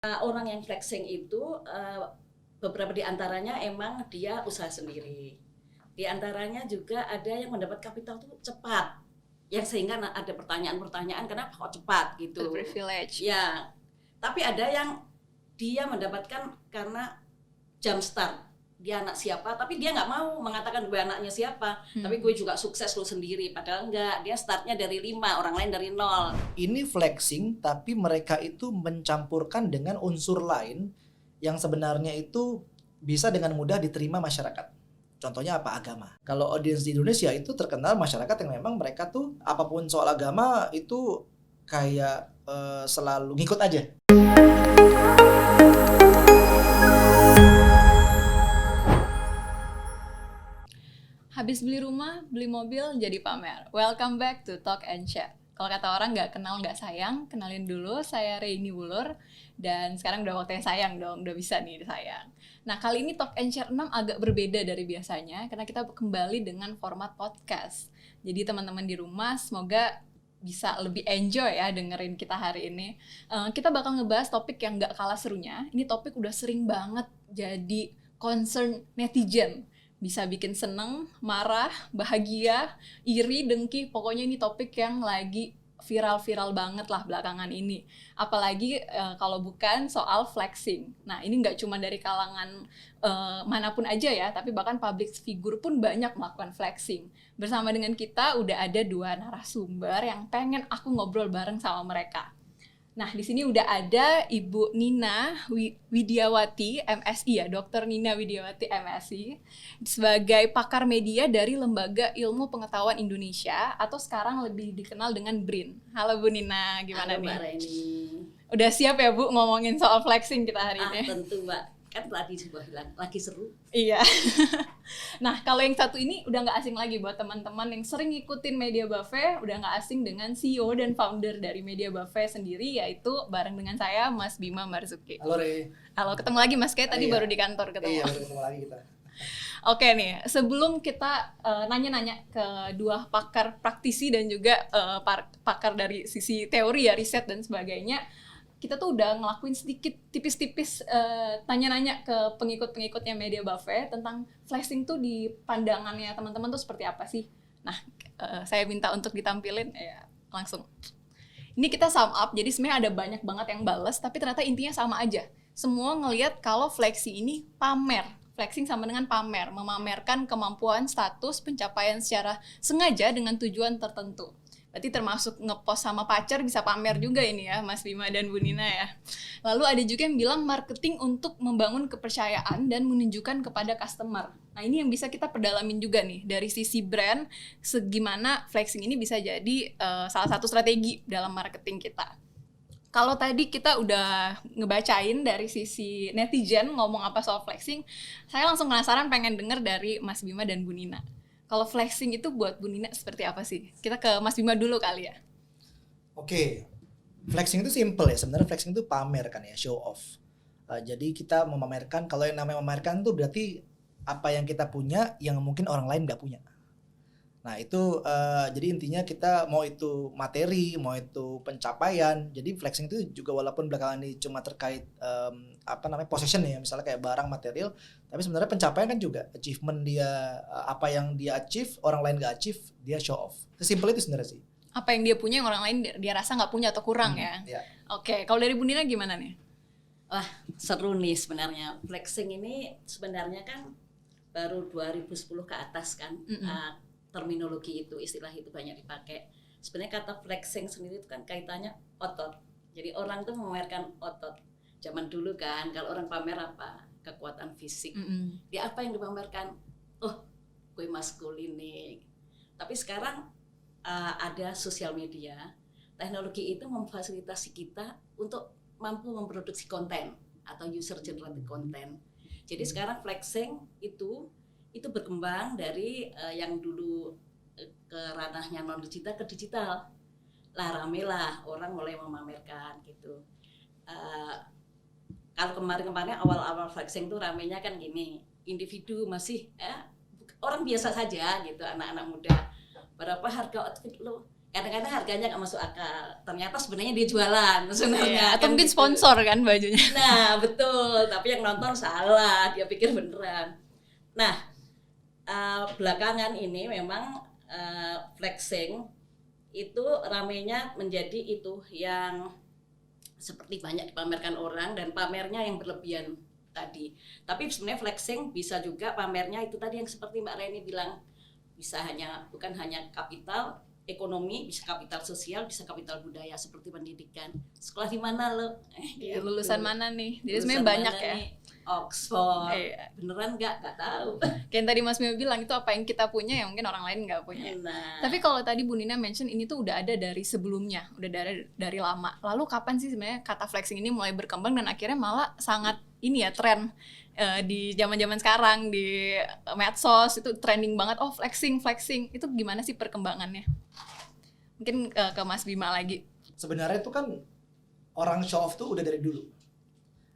Orang yang flexing itu beberapa di antaranya emang dia usaha sendiri. Di antaranya juga ada yang mendapat kapital tuh cepat. Yang sehingga ada pertanyaan-pertanyaan kenapa kok cepat gitu. Privilege. Ya. Tapi ada yang dia mendapatkan karena jump start. Dia anak siapa, tapi dia nggak mau mengatakan gue anaknya siapa. Tapi gue juga sukses lo sendiri. Padahal enggak, dia startnya dari 5, orang lain dari 0. Ini flexing, tapi mereka itu mencampurkan dengan unsur lain yang sebenarnya itu bisa dengan mudah diterima masyarakat. Contohnya apa? Agama. Kalau audiens di Indonesia itu terkenal masyarakat yang memang mereka tuh apapun soal agama itu kayak selalu ngikut aja. Habis beli rumah, beli mobil, jadi pamer. Welcome back to Talk and Share. Kalau kata orang nggak kenal nggak sayang, kenalin dulu, saya Reini Wulur. Dan sekarang udah waktunya sayang dong, udah bisa nih sayang. Nah kali ini Talk and Share 6 agak berbeda dari biasanya, karena kita kembali dengan format podcast. Jadi teman-teman di rumah semoga bisa lebih enjoy ya dengerin kita hari ini. Kita bakal ngebahas topik yang nggak kalah serunya. Ini topik udah sering banget jadi concern netizen. Bisa bikin seneng, marah, bahagia, iri, dengki. Pokoknya ini topik yang lagi viral-viral banget lah belakangan ini. Apalagi kalau bukan soal flexing. Nah ini nggak cuma dari kalangan manapun aja ya, tapi bahkan public figure pun banyak melakukan flexing. Bersama dengan kita udah ada 2 narasumber yang pengen aku ngobrol bareng sama mereka. Nah, di sini udah ada Ibu Nina Widiawati, MSI ya, Dr. Nina Widiawati, MSI, sebagai pakar media dari Lembaga Ilmu Pengetahuan Indonesia, atau sekarang lebih dikenal dengan BRIN. Halo Bu Nina, gimana nih? Halo Mbak Reni. Udah siap ya Bu ngomongin soal flexing kita hari ini? Tentu Mbak, kan tadi juga bilang lagi seru. Iya. Nah, kalau yang satu ini udah nggak asing lagi buat teman-teman yang sering ngikutin Media Buffet, udah nggak asing dengan CEO dan founder dari Media Buffet sendiri, yaitu bareng dengan saya, Mas Bima Marzuki. Halo Re. Halo, ketemu lagi Mas, kayak tadi Iya. baru di kantor ketemu. Iya, baru ketemu lagi kita. Oke nih, sebelum kita nanya-nanya ke 2 pakar praktisi dan juga pakar dari sisi teori ya, riset dan sebagainya, kita tuh udah ngelakuin sedikit tipis-tipis tanya-nanya ke pengikut-pengikutnya Media Buffet tentang flexing tuh di pandangannya teman-teman tuh seperti apa sih. Nah, saya minta untuk ditampilin ya langsung. Ini kita sum up, jadi sebenarnya ada banyak banget yang bales, tapi ternyata intinya sama aja. Semua ngelihat kalau flexing ini pamer. Flexing sama dengan pamer, memamerkan kemampuan, status, pencapaian secara sengaja dengan tujuan tertentu. Berarti termasuk ngepost sama pacar bisa pamer juga ini ya, Mas Bima dan Bu Nina ya. Lalu ada juga yang bilang marketing untuk membangun kepercayaan dan menunjukkan kepada customer. Nah ini yang bisa kita perdalamin juga nih, dari sisi brand, segimana flexing ini bisa jadi salah satu strategi dalam marketing kita. Kalau tadi kita udah ngebacain dari sisi netizen ngomong apa soal flexing, saya langsung penasaran pengen denger dari Mas Bima dan Bu Nina. Kalau flexing itu buat Bu Nina seperti apa sih? Kita ke Mas Bima dulu kali ya. Oke. Flexing itu simple ya. Sebenarnya flexing itu pamer kan ya, show off. Jadi kita memamerkan, kalau yang namanya memamerkan itu berarti apa yang kita punya yang mungkin orang lain nggak punya. Nah itu jadi intinya kita mau itu materi, mau itu pencapaian. Jadi flexing itu juga walaupun belakangan ini cuma terkait possession ya, misalnya kayak barang material, tapi sebenarnya pencapaian kan juga achievement dia, apa yang dia achieve orang lain nggak achieve, dia show off. Sesimpel itu sebenarnya sih. Apa yang dia punya yang orang lain dia rasa nggak punya atau kurang ya. Oke, kalau dari Bu Nina gimana nih? Wah seru nih sebenarnya. Flexing ini sebenarnya kan baru 2010 ke atas kan. Terminologi itu, istilah itu banyak dipakai. Sebenarnya kata flexing sendiri itu kan kaitannya otot. Jadi orang tuh memamerkan otot. Zaman dulu kan kalau orang pamer apa? Kekuatan fisik. Dia apa yang dipamerkan? Oh, gue maskulin nih. Tapi sekarang ada sosial media. Teknologi itu memfasilitasi kita untuk mampu memproduksi konten atau user generated content. Jadi sekarang flexing itu berkembang dari yang dulu ke ranahnya non digital ke digital. Rame lah orang mulai memamerkan gitu. Kalau kemarin awal-awal flexing tuh ramenya kan gini, individu masih orang biasa saja gitu, anak-anak muda. Berapa harga outfit lo? kadang-kadang harganya nggak masuk akal, ternyata sebenarnya dia jualan sebenarnya. Atau kan mungkin gitu. sponsor kan bajunya. Nah betul, tapi yang nonton salah, dia pikir beneran. Nah belakangan ini memang flexing itu ramenya menjadi itu yang seperti banyak dipamerkan orang dan pamernya yang berlebihan tadi. Tapi sebenarnya flexing bisa juga pamernya itu tadi yang seperti Mbak Reni bilang, bisa bukan hanya kapital ekonomi, bisa kapital sosial, bisa kapital budaya seperti pendidikan. Sekolah di mana lo? Gitu. Lulusan mana nih? Jadi Lulusan sebenarnya banyak mana ya. Nih? Oxford. Iya. Beneran nggak tahu. Kayak yang tadi Mas Mio bilang itu apa yang kita punya yang mungkin orang lain nggak punya. Nah, Tapi kalau tadi Bu Nina mention ini tuh udah ada dari sebelumnya, udah dari lama. Lalu kapan sih sebenarnya kata flexing ini mulai berkembang dan akhirnya malah sangat ini ya tren di zaman-zaman sekarang di medsos itu trending banget. Oh flexing itu gimana sih perkembangannya? Mungkin ke Mas Bima lagi. Sebenarnya itu kan orang show off tuh udah dari dulu,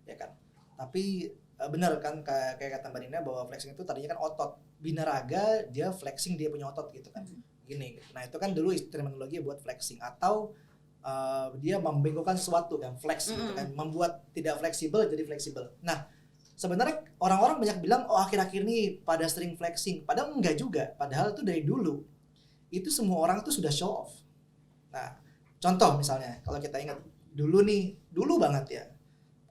ya kan. Tapi benar kan kayak kata Mbak Nina bahwa flexing itu tadinya kan otot binaraga, dia flexing dia punya otot gitu kan. Gini. Nah itu kan dulu terminologi buat flexing atau dia membengkokkan sesuatu kan, flex gitu kan, membuat tidak fleksibel jadi fleksibel. Nah sebenarnya orang-orang banyak bilang oh akhir-akhir ini pada sering flexing, padahal enggak juga. Padahal itu dari dulu itu semua orang tuh sudah show off. Nah, contoh misalnya kalau kita ingat dulu banget ya.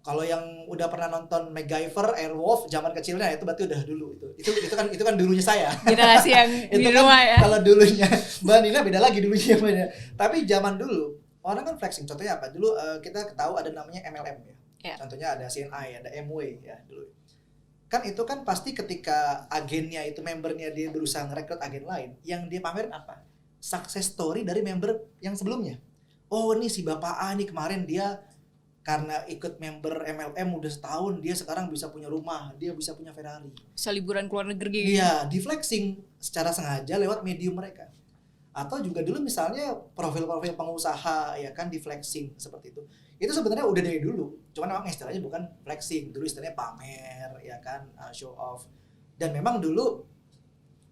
Kalau yang udah pernah nonton MacGyver, Airwolf zaman kecilnya itu berarti udah dulu itu kan dulunya saya. Generasi yang di rumah ya. Kalau dulunya Mbak Nina beda lagi dulunya. Tapi zaman dulu orang kan flexing. Contohnya apa? Dulu kita tahu ada namanya MLM ya. Yeah. Contohnya ada CNI, ada MW ya dulu. Kan itu kan pasti ketika agennya itu membernya dia berusaha ngerekrut agen lain, yang dia pamerin apa? Success story dari member yang sebelumnya. Oh nih si Bapak A nih kemarin dia karena ikut member MLM udah setahun, dia sekarang bisa punya rumah, dia bisa punya Ferrari. Bisa liburan keluar negeri gitu. Iya, di flexing secara sengaja lewat medium mereka. Atau juga dulu misalnya profil-profil pengusaha ya kan di flexing seperti itu. Itu sebenarnya udah dari dulu. Cuman memang istilahnya bukan flexing, dulu istilahnya pamer ya kan, show off. Dan memang dulu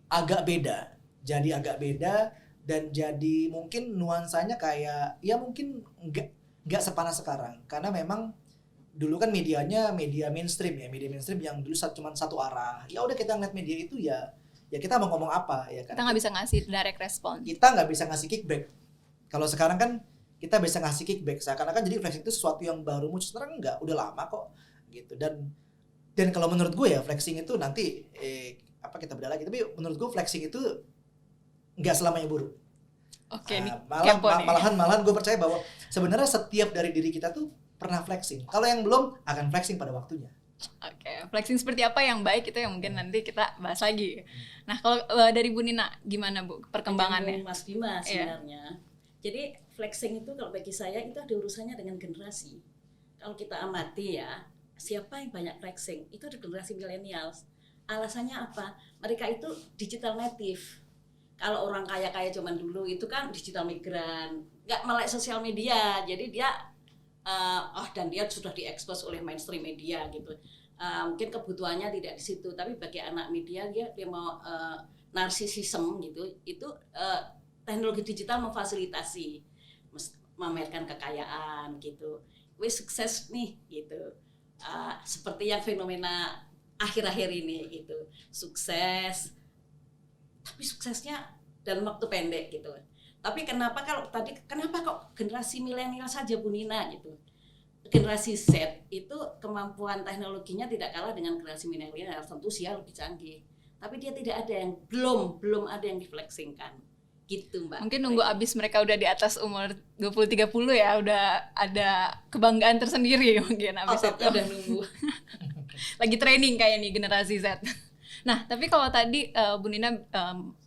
agak beda. Jadi agak beda dan jadi mungkin nuansanya kayak ya mungkin enggak sepanas sekarang karena memang dulu kan medianya media mainstream yang dulu cuma satu arah. Ya udah kita ngeliat media itu ya kita mau ngomong apa ya kan. Kita nggak bisa ngasih direct response. Kita nggak bisa ngasih kickback. Kalau sekarang kan kita bisa ngasih kickback. Seakan-akan jadi flexing itu sesuatu yang baru muncul, sekarang enggak, udah lama kok gitu. Dan kalau menurut gue ya flexing itu nanti kita beda lagi. Tapi menurut gue flexing itu enggak selamanya buruk. Oke, nih malahan gue percaya bahwa sebenarnya setiap dari diri kita tuh pernah flexing. Kalau yang belum akan flexing pada waktunya. Oke, flexing seperti apa yang baik itu yang mungkin nanti kita bahas lagi. Nah, kalau dari Bu Nina gimana Bu perkembangannya? Mas Bima sebenarnya. Jadi flexing itu kalau bagi saya itu ada urusannya dengan generasi. Kalau kita amati ya, siapa yang banyak flexing? Itu ada generasi millennials. Alasannya apa? Mereka itu digital native. Kalau orang kaya-kaya zaman dulu itu kan digital migran, nggak melek sosial media, jadi dia dan dia sudah diekspos oleh mainstream media gitu. Mungkin kebutuhannya tidak di situ, tapi bagi anak media dia mau narsisisme gitu, itu teknologi digital memfasilitasi, memamerkan kekayaan gitu. Wih sukses nih gitu, seperti yang fenomena akhir-akhir ini gitu, sukses. Tapi suksesnya dalam waktu pendek gitu. Tapi kenapa kok generasi milenial saja Bu Nina gitu. Generasi Z itu kemampuan teknologinya tidak kalah dengan generasi milenial, tentu sih lebih canggih. Tapi dia tidak ada yang belum ada yang diflexingkan. Gitu Mbak. Mungkin nunggu abis mereka udah di atas umur 20-30 ya, udah ada kebanggaan tersendiri mungkin abis itu. Udah nunggu. Lagi training kayak nih generasi Z. Nah, tapi kalau tadi Bu Nina,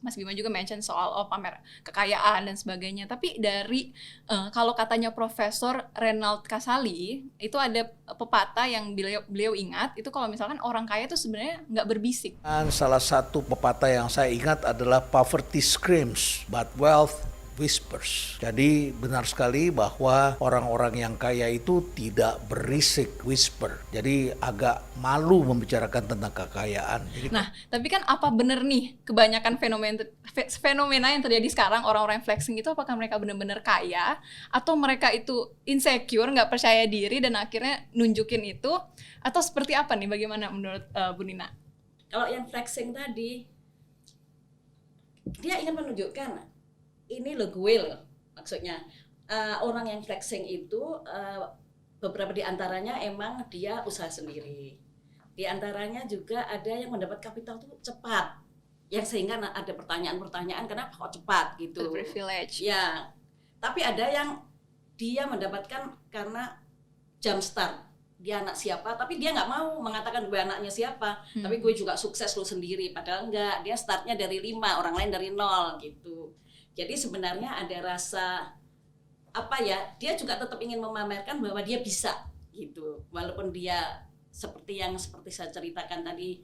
Mas Bima juga mention soal pamer kekayaan dan sebagainya. Tapi dari kalau katanya Profesor Renald Kasali, itu ada pepatah yang beliau ingat, itu kalau misalkan orang kaya itu sebenarnya nggak berbisik. Dan salah satu pepatah yang saya ingat adalah poverty screams, but wealth whispers. Jadi benar sekali bahwa orang-orang yang kaya itu tidak berisik whisper. Jadi agak malu membicarakan tentang kekayaan. Jadi, Nah, tapi kan apa bener nih kebanyakan fenomena yang terjadi sekarang, orang-orang yang flexing itu apakah mereka benar-benar kaya atau mereka itu insecure, nggak percaya diri dan akhirnya nunjukin itu, atau seperti apa nih, bagaimana menurut Bu Nina? Kalau yang flexing tadi, dia ingin menunjukkan ini lo gue loh, maksudnya orang yang flexing itu beberapa di antaranya emang dia usaha sendiri, di antaranya juga ada yang mendapat kapital tuh cepat, yang sehingga ada pertanyaan-pertanyaan kenapa kok cepat gitu. Privilege. Ya, tapi ada yang dia mendapatkan karena jump start. Dia anak siapa, tapi dia nggak mau mengatakan gue anaknya siapa, tapi gue juga sukses lo sendiri, padahal enggak, dia startnya dari 5, orang lain dari 0 gitu. Jadi sebenarnya ada rasa apa ya, dia juga tetap ingin memamerkan bahwa dia bisa gitu, walaupun dia seperti saya ceritakan tadi,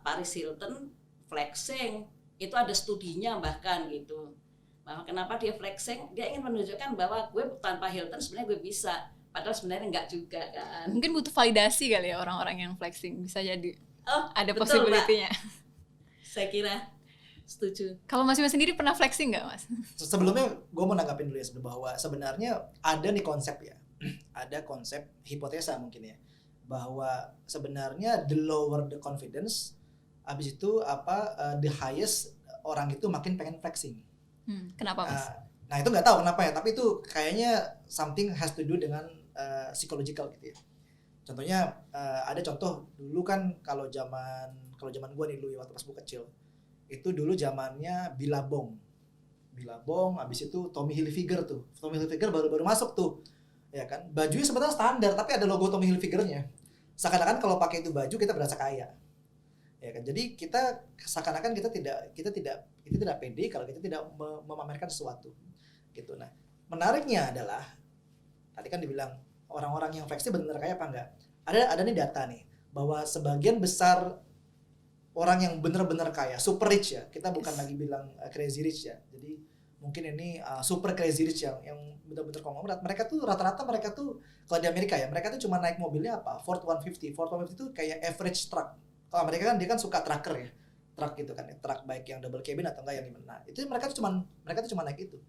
Paris Hilton flexing itu ada studinya bahkan gitu, bahwa kenapa dia flexing, dia ingin menunjukkan bahwa gue tanpa Hilton sebenarnya gue bisa. Padahal sebenarnya enggak juga kan. Mungkin butuh validasi kali ya orang-orang yang flexing, bisa jadi. Ada betul, possibility-nya. Saya kira setuju. Kalau Mas Bima sendiri pernah flexing nggak, Mas? Sebelumnya gue mau nanggapin dulu ya bahwa sebenarnya ada nih konsep ya, ada konsep hipotesa mungkin ya, bahwa sebenarnya the lower the confidence, abis itu the highest orang itu makin pengen flexing. Kenapa, Mas? Nah itu nggak tahu kenapa ya, tapi itu kayaknya something has to do dengan psychological gitu ya. Contohnya ada contoh dulu kan kalau zaman gue nih dulu ya, waktu pas gue kecil itu dulu zamannya Billabong, abis itu Tommy Hilfiger baru masuk tuh, ya kan, bajunya sebenarnya standar tapi ada logo Tommy Hilfigernya, seakan-akan kalau pakai itu baju kita berasa kaya, ya kan. Jadi kita seakan-akan kita tidak pede kalau kita tidak memamerkan sesuatu gitu. Nah menariknya adalah tadi kan dibilang orang-orang yang flexing benar kaya apa enggak, ada nih data nih bahwa sebagian besar orang yang benar-benar kaya, super rich ya, kita bukan lagi bilang crazy rich ya, jadi mungkin ini super crazy rich yang benar-benar konglomerat, mereka tuh rata-rata mereka tuh kalau di Amerika ya, mereka tuh cuma naik mobilnya Ford 150 itu kayak average truck. Kalau Amerika kan dia kan suka trucker ya, truck gitu kan, truck baik yang double cabin atau enggak yang gimana. Itu mereka tuh cuma naik itu.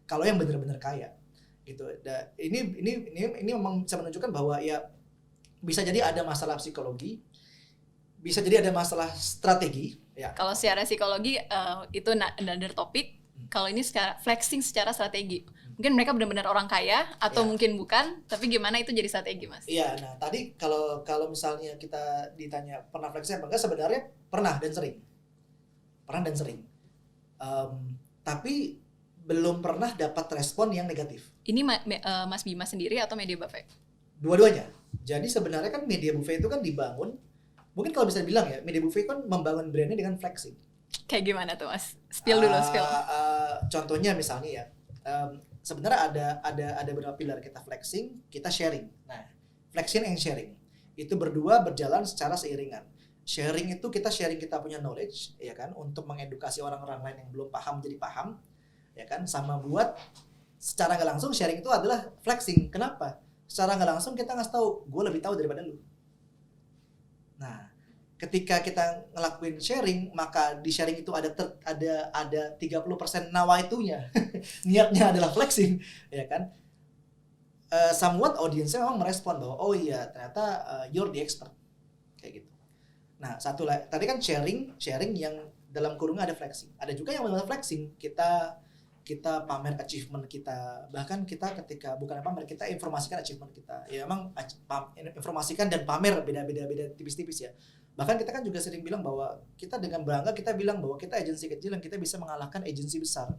Kalau yang benar-benar kaya gitu. Ini memang bisa menunjukkan bahwa ya bisa jadi ada masalah psikologi, bisa jadi ada masalah strategi ya. Kalau secara psikologi itu another topik. Kalau ini secara flexing secara strategi, mungkin mereka benar-benar orang kaya atau mungkin bukan, tapi gimana itu jadi strategi, Mas? Iya, nah tadi kalau misalnya kita ditanya pernah flexing apa enggak, sebenarnya pernah dan sering. Tapi belum pernah dapat respon yang negatif. Ini Mas Bima sendiri atau Media Buffet? Dua-duanya. Jadi sebenarnya kan Media Buffet itu kan dibangun, mungkin kalau bisa bilang ya, Media Buffet kan membangun brandnya dengan flexing. Kayak gimana tuh, Mas? Spill dulu. Contohnya misalnya ya, sebenarnya ada beberapa pilar kita flexing, kita sharing. Nah, flexing and sharing itu berdua berjalan secara seiringan. Sharing itu kita sharing kita punya knowledge, ya kan, untuk mengedukasi orang-orang lain yang belum paham jadi paham, ya kan, sama buat secara nggak langsung sharing itu adalah flexing. Kenapa? Secara nggak langsung kita ngasih tahu, gue lebih tahu daripada lu. Nah, ketika kita ngelakuin sharing, maka di sharing itu ada 30% nawaitunya. Niatnya adalah flexing, ya kan? Somewhat audiensnya memang merespon bahwa oh iya ternyata you're the expert, kayak gitu. Nah satu lagi tadi kan sharing yang dalam kurungnya ada flexing. Ada juga yang benar-benar flexing, kita pamer achievement kita, bahkan kita ketika bukan pamer, kita informasikan achievement kita. Ya emang informasikan dan pamer beda tipis-tipis ya. Bahkan kita kan juga sering bilang bahwa kita dengan bangga kita bilang bahwa kita agensi kecil yang kita bisa mengalahkan agensi besar.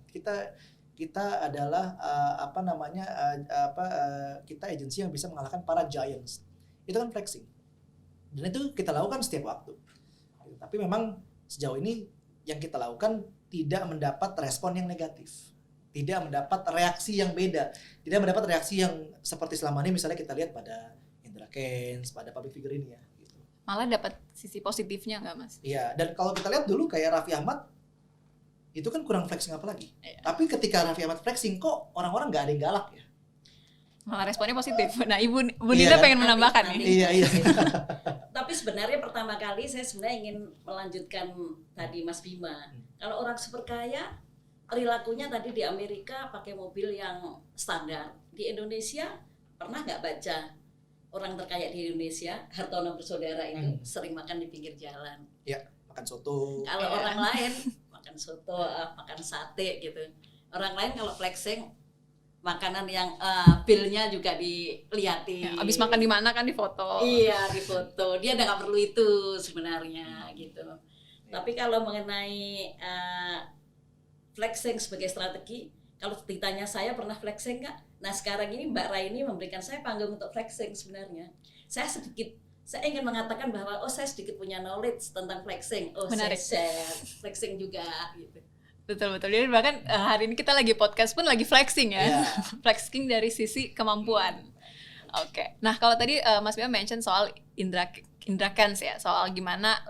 Kita adalah kita agensi yang bisa mengalahkan para giants. Itu kan flexing. Dan itu kita lakukan setiap waktu. Tapi memang sejauh ini yang kita lakukan tidak mendapat respon yang negatif. Tidak mendapat reaksi yang beda. Tidak mendapat reaksi yang seperti selama ini misalnya kita lihat pada Indra Kents, pada public figure ini ya. Malah dapat sisi positifnya nggak, Mas? Iya, dan kalau kita lihat dulu kayak Raffi Ahmad itu kan kurang flexing apa lagi. Iya. Tapi ketika Raffi Ahmad flexing kok orang-orang nggak ada yang galak ya. Malah responnya positif. Nah, Ibu Iya Nina kan? pengen menambahkan Nanti. nih. Iya. Tapi sebenarnya pertama kali saya sebenarnya ingin melanjutkan tadi Mas Bima. Kalau orang super kaya, perilakunya tadi di Amerika pakai mobil yang standar. Di Indonesia pernah nggak baca orang terkaya di Indonesia, Hartono bersaudara itu sering makan di pinggir jalan. Ya, makan soto. Kalau Iya. orang lain makan soto, makan sate gitu. Orang lain kalau flexing makanan yang bill-nya juga dilihatin. Ya, abis makan di mana kan difoto. Iya, di foto. Dia udah nggak perlu itu sebenarnya gitu. Tapi kalau mengenai flexing sebagai strategi, kalau ditanya saya pernah flexing nggak? Nah sekarang ini Mbak Raini memberikan saya panggung untuk flexing sebenarnya. Saya ingin mengatakan bahwa saya sedikit punya knowledge tentang flexing. Menarik. Saya share flexing juga gitu. Betul. Jadi bahkan hari ini kita lagi podcast pun lagi flexing ya. Iya. Flexing dari sisi kemampuan. Oke. Nah, kalau tadi Mas Bima mention soal Indra Kents ya, soal gimana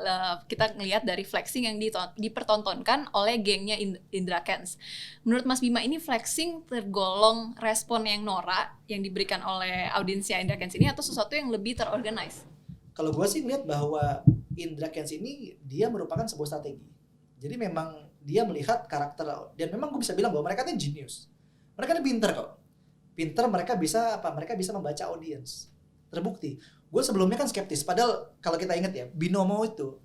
kita ngelihat dari flexing yang dipertontonkan oleh gengnya Indra Kents. Menurut Mas Bima ini flexing tergolong respon yang norak yang diberikan oleh audiensnya Indra Kents ini atau sesuatu yang lebih terorganize? Kalau gue sih lihat bahwa Indra Kents ini dia merupakan sebuah strategi. Jadi memang dia melihat karakter, dan memang gue bisa bilang bahwa mereka itu genius. Mereka ini pinter kok. Pinter, mereka bisa membaca audiens. Terbukti. Gue sebelumnya kan skeptis, padahal kalau kita ingat ya, Binomo itu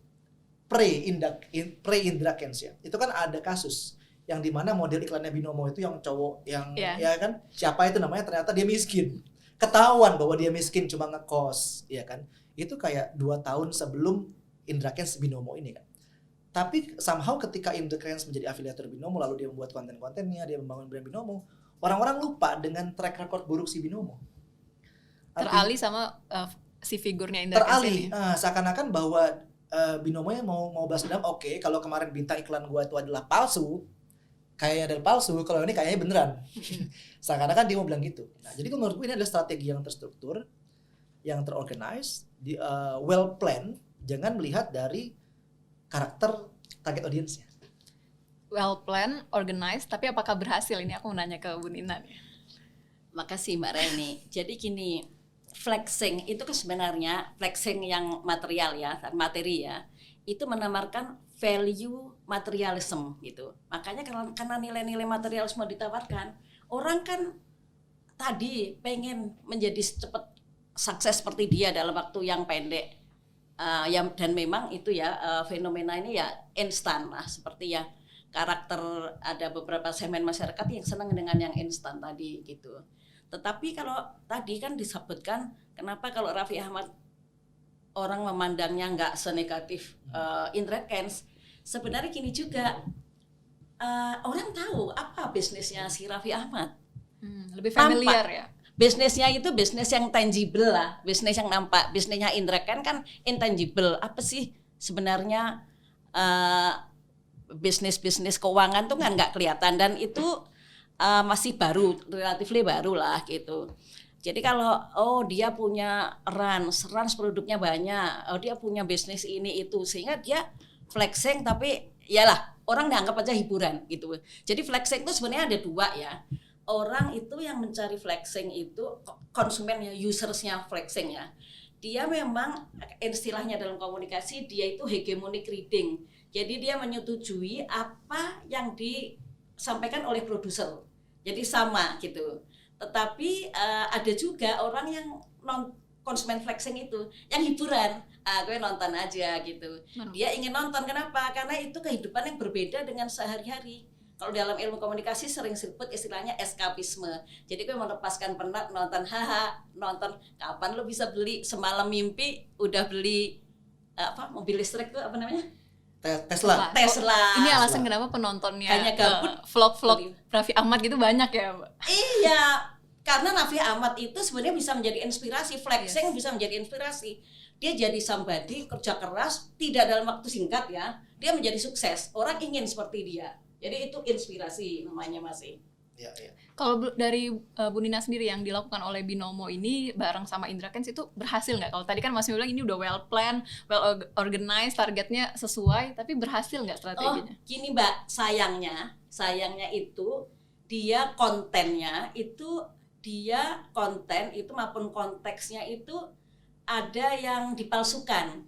pre-Indra Kents ya. Itu kan ada kasus yang dimana model iklannya Binomo itu yang cowok yang ya kan, siapa itu namanya, ternyata dia miskin. Ketahuan bahwa dia miskin cuma ngekos, ya kan. Itu kayak 2 tahun sebelum Indra Kents Binomo ini kan. Tapi somehow ketika Indra Kents menjadi afiliator Binomo, lalu dia membuat konten-kontennya, dia membangun brand Binomo, orang-orang lupa dengan track record buruk si Binomo. Teralih sama si figurnya Indra Kents ini. Seakan-akan bahwa Binomonya mau balas dendam. Oke, kalau kemarin bintang iklan gua itu adalah palsu, kayaknya adalah palsu, kalau ini kayaknya beneran. Seakan-akan dia mau bilang gitu. Nah, jadi menurut gue ini adalah strategi yang terstruktur, yang terorganize, well planned. Jangan melihat dari karakter target audiensnya. Well planned, organized, tapi apakah berhasil? Ini aku mau nanya ke Bu Nina nih. Makasih Mbak Reni. Jadi gini, flexing itu kan sebenarnya flexing yang material ya, materi ya, itu menawarkan value materialism gitu. Makanya karena nilai-nilai materialisme ditawarkan, orang kan tadi pengen menjadi cepat sukses seperti dia dalam waktu yang pendek. Dan memang itu ya fenomena ini ya instan lah, seperti ya karakter ada beberapa segmen masyarakat yang senang dengan yang instan tadi gitu. Tetapi kalau tadi kan disebutkan kenapa kalau Raffi Ahmad orang memandangnya nggak senegatif Indra Kents, sebenarnya gini juga, orang tahu apa bisnisnya si Raffi Ahmad. Lebih familiar ya. Bisnisnya itu bisnis yang tangible lah, bisnis yang nampak. Bisnisnya Indra Kents kan intangible. Apa sih sebenarnya bisnis keuangan tuh kan nggak kelihatan, dan itu masih baru, relatif baru lah gitu. Jadi kalau dia punya Rans produknya banyak, dia punya bisnis ini itu, sehingga dia flexing, tapi yalah orang dianggap aja hiburan gitu. Jadi flexing itu sebenarnya ada 2 ya. Orang itu yang mencari flexing itu konsumennya, usersnya flexing ya. Dia memang istilahnya dalam komunikasi dia itu hegemonic reading. Jadi dia menyetujui apa yang disampaikan oleh produser. Jadi sama gitu. Tetapi ada juga orang yang non konsumen flexing itu yang hiburan. Gue nonton aja gitu. Dia ingin nonton, kenapa? Karena itu kehidupan yang berbeda dengan sehari-hari. Kalau dalam ilmu komunikasi sering disebut istilahnya eskapisme. Jadi gue melepaskan penat, nonton nonton kapan lo bisa beli, semalam mimpi udah beli mobil listrik tuh apa namanya? Tesla. Tesla. Ini alasan kenapa penontonnya hanya gabut vlog-vlog Raffi Ahmad gitu banyak ya, Mbak? Iya, karena Raffi Ahmad itu sebenarnya bisa menjadi inspirasi, flexing bisa menjadi inspirasi. Dia jadi somebody, kerja keras, tidak dalam waktu singkat ya, dia menjadi sukses. Orang ingin seperti dia. Jadi itu inspirasi namanya masih. Ya, ya. Kalau dari Bu Nina sendiri yang dilakukan oleh Binomo ini bareng sama Indra Kents itu berhasil nggak? Kalau tadi kan Mas Bima bilang ini udah well planned, well organized, targetnya sesuai, tapi berhasil nggak strateginya? Gini Mbak, sayangnya itu dia kontennya itu konten itu maupun konteksnya itu ada yang dipalsukan.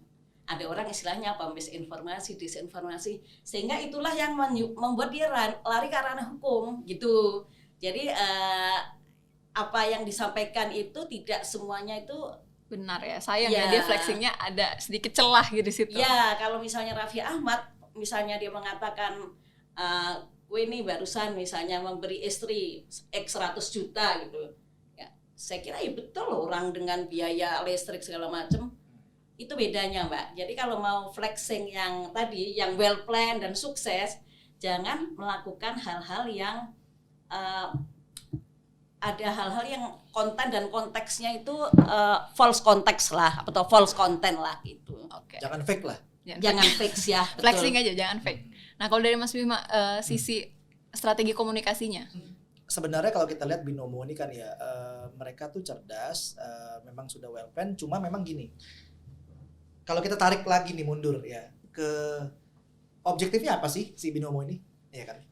Ada orang istilahnya apa, misinformasi, disinformasi, sehingga itulah yang membuat dia lari ke ranah hukum gitu. Jadi apa yang disampaikan itu tidak semuanya itu benar ya, sayang ya dia flexingnya ada sedikit celah gitu di situ. Ya, kalau misalnya Raffi Ahmad misalnya dia mengatakan gue ini barusan misalnya memberi istri X 100 juta gitu ya, saya kira ya betul loh, orang dengan biaya listrik segala macam. Itu bedanya Mbak. Jadi kalau mau flexing yang tadi, yang well planned dan sukses, jangan melakukan hal-hal yang ada hal-hal yang konten dan konteksnya itu false context lah, atau false content lah gitu. Oke. Jangan fake lah. Jangan fake ya. Flexing aja, jangan fake. Nah kalau dari Mas Bima, sisi strategi komunikasinya? Sebenarnya kalau kita lihat Binomo ini kan ya, mereka tuh cerdas, memang sudah well planned. Cuma memang gini, kalau kita tarik lagi nih mundur ya ke objektifnya apa sih si Binomo ini, ya kan?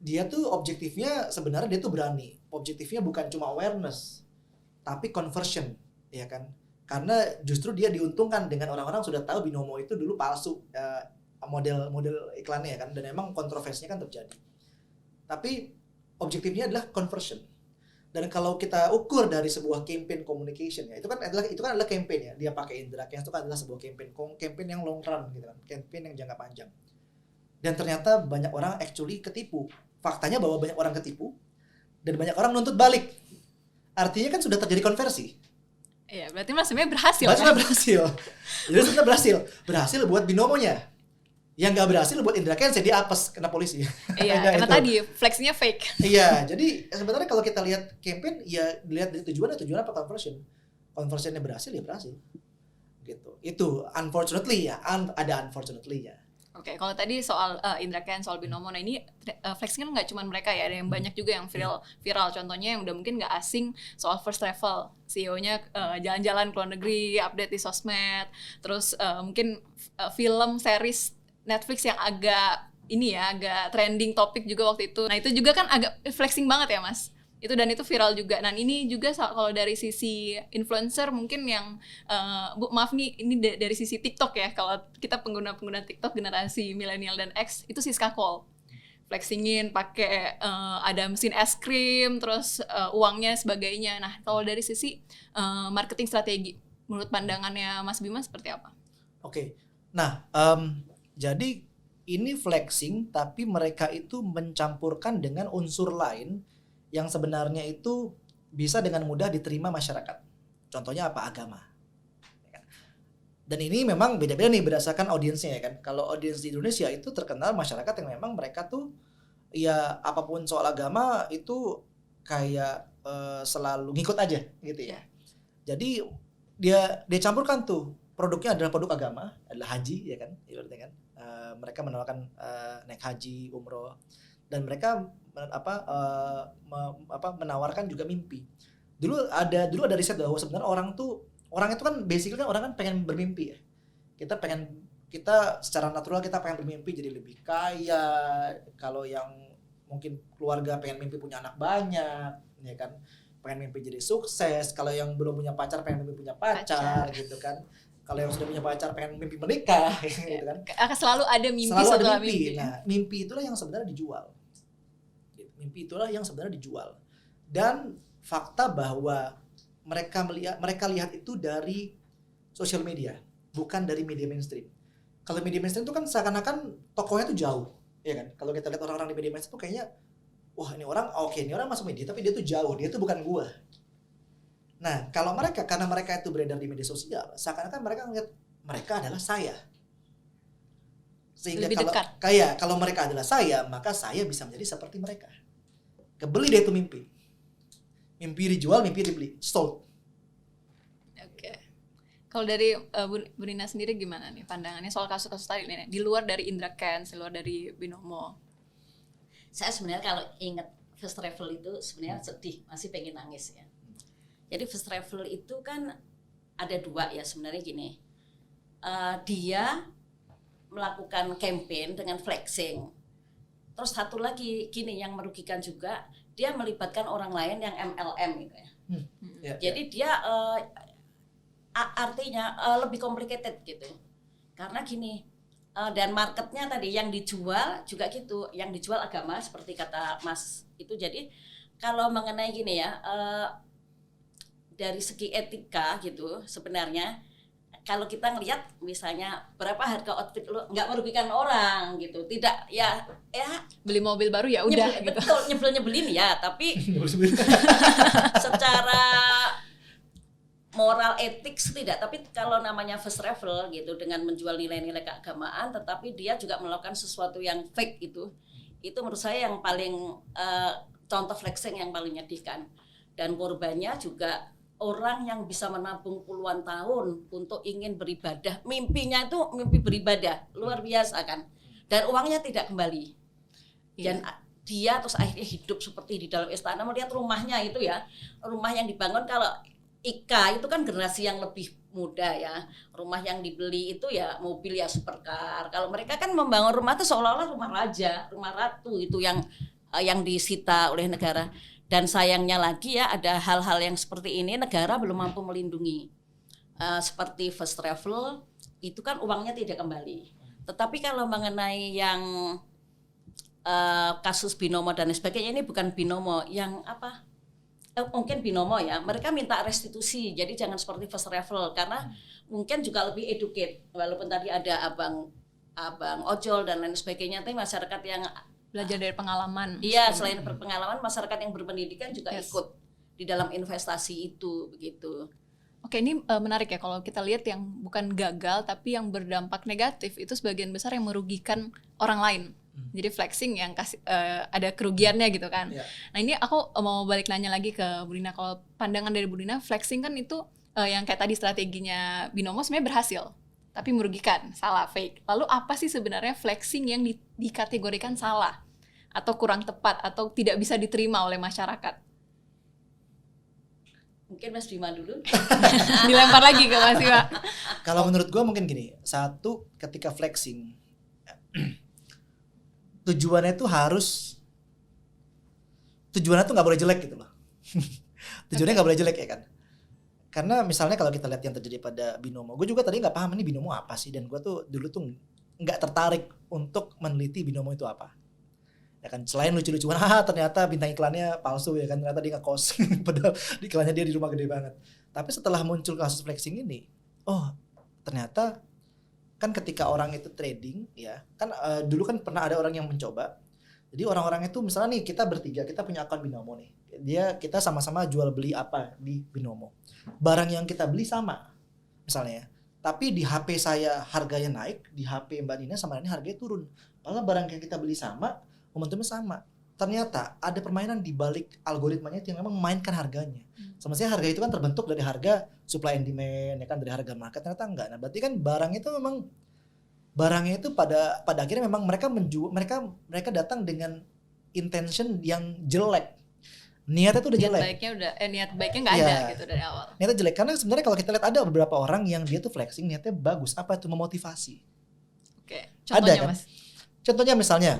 Dia tuh objektifnya sebenarnya dia tuh berani. Objektifnya bukan cuma awareness, tapi conversion, ya kan? Karena justru dia diuntungkan dengan orang-orang sudah tahu Binomo itu dulu palsu model iklannya ya kan, dan emang kontroversinya kan terjadi. Tapi objektifnya adalah conversion. Dan kalau kita ukur dari sebuah campaign communication ya, itu kan adalah campaign ya. Dia pakai Indra Kents itu kan adalah sebuah campaign yang long run gitu kan, campaign yang jangka panjang. Dan ternyata banyak orang actually ketipu. Faktanya bahwa banyak orang ketipu dan banyak orang nuntut balik. Artinya kan sudah terjadi konversi. Iya, berarti Mas sebenarnya berhasil. Berhasil. Jadi sebenarnya berhasil buat Binomonya. Yang nggak berhasil buat Indra Kents dia apes kena polisi. Iya, karena itu. tadi flexingnya fake. Iya, jadi sebenarnya kalau kita lihat campaign ya dilihat dari tujuan apa conversion. Conversionnya berhasil ya berhasil. Gitu. Itu unfortunately ya, ada unfortunately ya. Oke, kalau tadi soal Indra Kents, soal Binomo, nah ini flexing kan nggak cuma mereka ya, ada yang banyak juga yang viral. Contohnya yang udah mungkin nggak asing soal First Travel, CEO-nya jalan-jalan ke luar negeri, update di sosmed, terus mungkin film, series Netflix yang agak trending topik juga waktu itu. Nah itu juga kan agak flexing banget ya Mas. Itu dan itu viral juga. Nah ini juga kalau dari sisi influencer mungkin yang maaf nih ini dari sisi TikTok ya. Kalau kita pengguna TikTok generasi milenial dan X itu Siska Call. Flexingin pakai ada mesin es krim, terus uangnya sebagainya. Nah kalau dari sisi marketing strategi, menurut pandangannya Mas Bima seperti apa? Oke. Nah jadi ini flexing tapi mereka itu mencampurkan dengan unsur lain yang sebenarnya itu bisa dengan mudah diterima masyarakat. Contohnya apa? Agama. Dan ini memang beda-beda nih berdasarkan audiensnya ya kan. Kalau audiens di Indonesia itu terkenal masyarakat yang memang mereka tuh ya apapun soal agama itu kayak selalu ngikut aja gitu ya. Jadi dia campurkan tuh produknya adalah produk agama, adalah haji ya kan, ibaratnya kan. Mereka menawarkan naik haji, umroh, dan mereka menawarkan juga mimpi. Dulu ada riset bahwa sebenarnya orang itu kan basically kan orang kan pengen bermimpi ya. Kita secara natural kita pengen bermimpi jadi lebih kaya. Kalau yang mungkin keluarga pengen mimpi punya anak banyak, ya kan. Pengen mimpi jadi sukses. Kalau yang belum punya pacar pengen mimpi punya pacar. Gitu kan. Kalau yang sudah punya pacar pengen mimpi menikah gitu kan. Akan selalu ada mimpi setelah mimpi. Nah, mimpi itulah yang sebenarnya dijual. Mimpi itulah yang sebenarnya dijual. Dan fakta bahwa mereka lihat itu dari sosial media, bukan dari media mainstream. Kalau media mainstream itu kan seakan-akan tokohnya tuh jauh, ya kan? Kalau kita lihat orang-orang di media mainstream tuh kayaknya wah ini orang masuk media tapi dia tuh jauh, dia tuh bukan gua. Nah, karena mereka itu beredar di media sosial, seakan-akan mereka ngeliat mereka adalah saya. Sehingga kalau mereka adalah saya, maka saya bisa menjadi seperti mereka. Kebeli deh itu mimpi. Mimpi dijual, mimpi dibeli. Sold. Oke. Kalau dari Bu Nina sendiri gimana nih pandangannya soal kasus-kasus tadi nih? Di luar dari Indra Kents, di luar dari Binomo. Saya sebenarnya kalau ingat first travel itu sebenarnya sedih, masih pengen nangis ya. Jadi first travel itu kan ada dua ya sebenarnya gini. Dia melakukan campaign dengan flexing. Terus satu lagi gini yang merugikan juga, dia melibatkan orang lain yang MLM gitu ya. Jadi dia artinya lebih complicated gitu. Karena gini, dan marketnya tadi yang dijual juga gitu, yang dijual agama seperti kata Mas itu. Jadi kalau mengenai gini ya, dari segi etika gitu sebenarnya kalau kita ngelihat misalnya berapa harga outfit lo nggak merugikan orang gitu, tidak ya beli mobil baru ya udah gitu. Betul, nyebelin ya, tapi secara moral etik tidak. Tapi kalau namanya first travel gitu dengan menjual nilai-nilai keagamaan, tetapi dia juga melakukan sesuatu yang fake itu menurut saya yang paling contoh flexing yang paling menyedihkan. Dan korbannya juga orang yang bisa menabung puluhan tahun untuk ingin beribadah, mimpinya itu mimpi beribadah luar biasa kan, dan uangnya tidak kembali. Dan dia terus akhirnya hidup seperti di dalam istana. Melihat rumahnya itu ya, rumah yang dibangun, kalau Ika itu kan generasi yang lebih muda ya, rumah yang dibeli itu ya mobil ya supercar. Kalau mereka kan membangun rumah itu seolah-olah rumah raja, rumah ratu itu yang disita oleh negara. Dan sayangnya lagi ya, ada hal-hal yang seperti ini negara belum mampu melindungi. Seperti first travel itu kan uangnya tidak kembali. Tetapi kalau mengenai yang kasus binomo dan sebagainya, ini bukan binomo yang apa? Mungkin binomo ya. Mereka minta restitusi. Jadi jangan seperti first travel, karena mungkin juga lebih educate. Walaupun tadi ada abang ojol dan lain sebagainya, tapi masyarakat yang belajar dari pengalaman. Iya, selain berpengalaman, masyarakat yang berpendidikan juga ikut di dalam investasi itu begitu. Oke, ini menarik ya kalau kita lihat yang bukan gagal tapi yang berdampak negatif itu sebagian besar yang merugikan orang lain. Jadi flexing yang ada kerugiannya gitu kan. Nah, ini aku mau balik nanya lagi ke Bu Dina. Kalau pandangan dari Bu Dina, flexing kan itu yang kayak tadi strateginya binomo sebenarnya berhasil, tapi merugikan, salah, fake. Lalu apa sih sebenarnya flexing yang dikategorikan salah atau kurang tepat atau tidak bisa diterima oleh masyarakat? Mungkin Mas Bima dulu. Dilempar lagi ke Mas Bima. Kalau menurut gue mungkin gini, satu, ketika flexing tujuannya tuh nggak boleh jelek gitu loh. Tujuannya nggak boleh jelek ya kan. Karena misalnya kalau kita lihat yang terjadi pada binomo, gue juga tadi nggak paham ini binomo apa sih, dan gue tuh dulu tuh nggak tertarik untuk meneliti binomo itu apa. Ya kan, selain lucu-lucuan, ternyata bintang iklannya palsu ya kan, ternyata dia nge-cost, padahal iklannya dia di rumah gede banget. Tapi setelah muncul kasus flexing ini, oh ternyata kan ketika orang itu trading ya, kan dulu kan pernah ada orang yang mencoba. Jadi orang-orang itu misalnya nih kita bertiga, kita punya akun binomo nih. Kita sama-sama jual beli apa di binomo. Barang yang kita beli sama misalnya. Tapi di HP saya harganya naik, di HP Mbak Dina sama ini harganya turun. Padahal barang yang kita beli sama, momentumnya sama. Ternyata ada permainan di balik algoritmanya yang memang memainkan harganya. Semestinya harga itu kan terbentuk dari harga supply and demand, ya kan, dari harga market. Ternyata enggak. Nah, berarti kan barangnya itu pada akhirnya memang mereka datang dengan intention yang jelek. Niatnya tuh udah jelek. Niat baiknya nggak ada gitu dari awal. Niatnya jelek karena sebenarnya kalau kita lihat ada beberapa orang yang dia tuh flexing niatnya bagus. Apa itu? Memotivasi. Oke. Contohnya ada, kan? Mas. Contohnya misalnya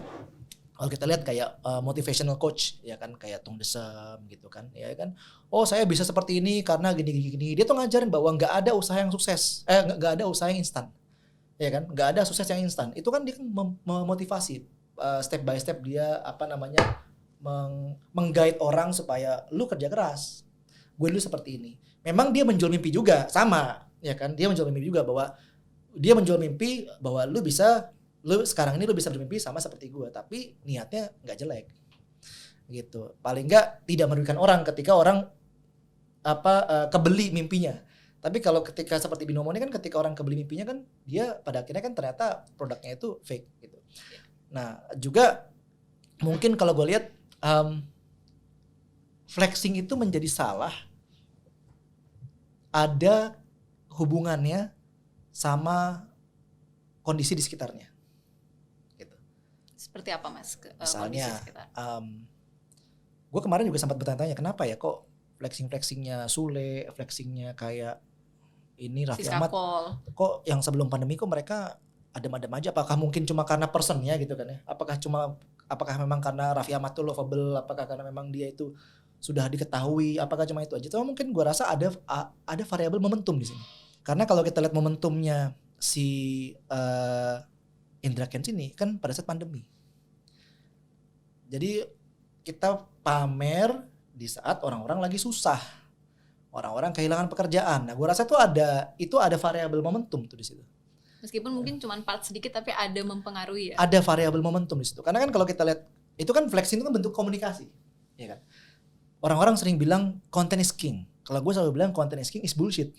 kalau kita lihat kayak motivational coach ya kan, kayak Tung Desem gitu kan, ya kan. Oh saya bisa seperti ini karena gini. Dia tuh ngajarin bahwa nggak ada usaha yang sukses, nggak ada usaha yang instan, ya kan. Nggak ada sukses yang instan. Itu kan dia kan memotivasi step by step dia meng-guide orang supaya lu kerja keras. Gue dulu seperti ini. Memang dia menjual mimpi juga sama, ya kan. Dia menjual mimpi juga bahwa lu sekarang ini lu bisa bermimpi sama seperti gue, tapi niatnya nggak jelek gitu. Paling nggak tidak merugikan orang ketika orang kebeli mimpinya. Tapi kalau ketika seperti binomo ini kan, ketika orang kebeli mimpinya kan, dia pada akhirnya kan ternyata produknya itu fake gitu. Nah juga mungkin kalau gue lihat flexing itu menjadi salah ada hubungannya sama kondisi di sekitarnya. Seperti apa Mas? Misalnya gue kemarin juga sempat bertanya-tanya kenapa ya kok flexingnya Sule, flexingnya kayak ini Raffi Siska Ahmad, Cole. kok yang sebelum pandemi kok mereka adem-adem aja? Apakah mungkin cuma karena personnya gitu kan ya? Apakah memang karena Raffi Ahmad tuh lovable? Apakah karena memang dia itu sudah diketahui? Apakah cuma itu aja? Cuma mungkin gue rasa ada variabel momentum di sini. Karena kalau kita lihat momentumnya si Indra Kents ini kan pada saat pandemi. Jadi kita pamer di saat orang-orang lagi susah. Orang-orang kehilangan pekerjaan. Nah, gue rasa itu ada variabel momentum tuh di situ. Meskipun mungkin cuma part sedikit tapi ada mempengaruhi ya. Ada variabel momentum di situ. Karena kan kalau kita lihat itu kan flexing itu kan bentuk komunikasi, ya kan? Orang-orang sering bilang content is king. Kalau gue selalu bilang content is king is bullshit.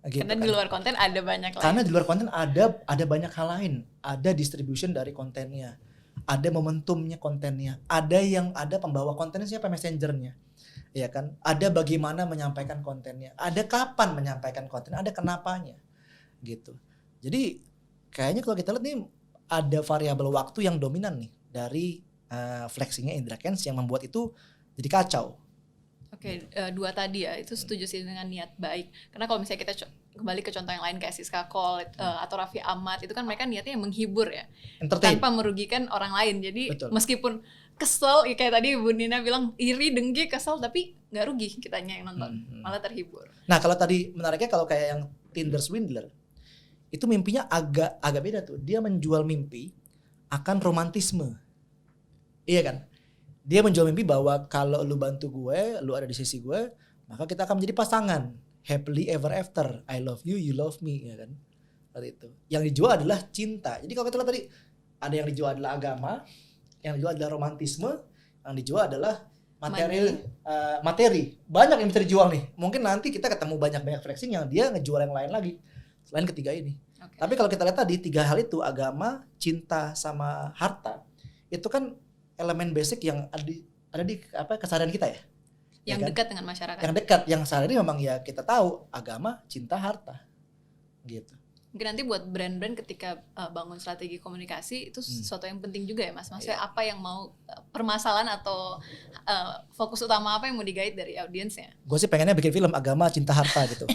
Gitu, Karena kan? di luar konten ada banyak lain. Karena di luar konten ada banyak hal lain. Ada distribution dari kontennya. Ada momentumnya kontennya. Ada pembawa kontennya siapa, messengernya. Ya kan? Ada bagaimana menyampaikan kontennya. Ada kapan menyampaikan konten. Ada kenapanya. Gitu. Jadi kayaknya kalau kita lihat nih ada variabel waktu yang dominan nih dari flexingnya Indra Kents yang membuat itu jadi kacau. Oke, dua tadi ya, itu setuju sih dengan niat baik. Karena kalau misalnya kita kembali ke contoh yang lain kayak Siska Cole atau Raffi Ahmad, itu kan mereka niatnya yang menghibur ya. Entertain. Tanpa merugikan orang lain. Jadi Betul. meskipun kesel, ya kayak tadi Bu Nina bilang iri, dengki, kesel, tapi nggak rugi kitanya yang nonton. Malah terhibur. Nah kalau tadi menariknya kalau kayak yang Tinder Swindler, itu mimpinya agak beda tuh. Dia menjual mimpi akan romantisme. Iya kan? Dia menjual mimpi bahwa kalau lu bantu gue, lu ada di sisi gue, maka kita akan menjadi pasangan. Happily ever after. I love you, you love me, ya kan? Seperti itu. Yang dijual adalah cinta. Jadi kalau kita lihat tadi, ada yang dijual adalah agama, yang dijual adalah romantisme, yang dijual adalah materi. Banyak yang bisa dijual nih. Mungkin nanti kita ketemu banyak flexing yang dia ngejual yang lain lagi. Selain ketiga ini. Okay. Tapi kalau kita lihat tadi, tiga hal itu, agama, cinta, sama harta, itu kan elemen basic yang ada di kesadaran kita ya. Yang ya kan? dekat dengan masyarakat. Yang dekat, yang sehari memang ya kita tahu agama, cinta, harta, gitu. Mungkin nanti buat brand-brand ketika bangun strategi komunikasi itu sesuatu yang penting juga ya Mas. Maksudnya apa yang mau permasalahan atau fokus utama apa yang mau digait dari audiensnya. Gue sih pengennya bikin film agama, cinta, harta gitu.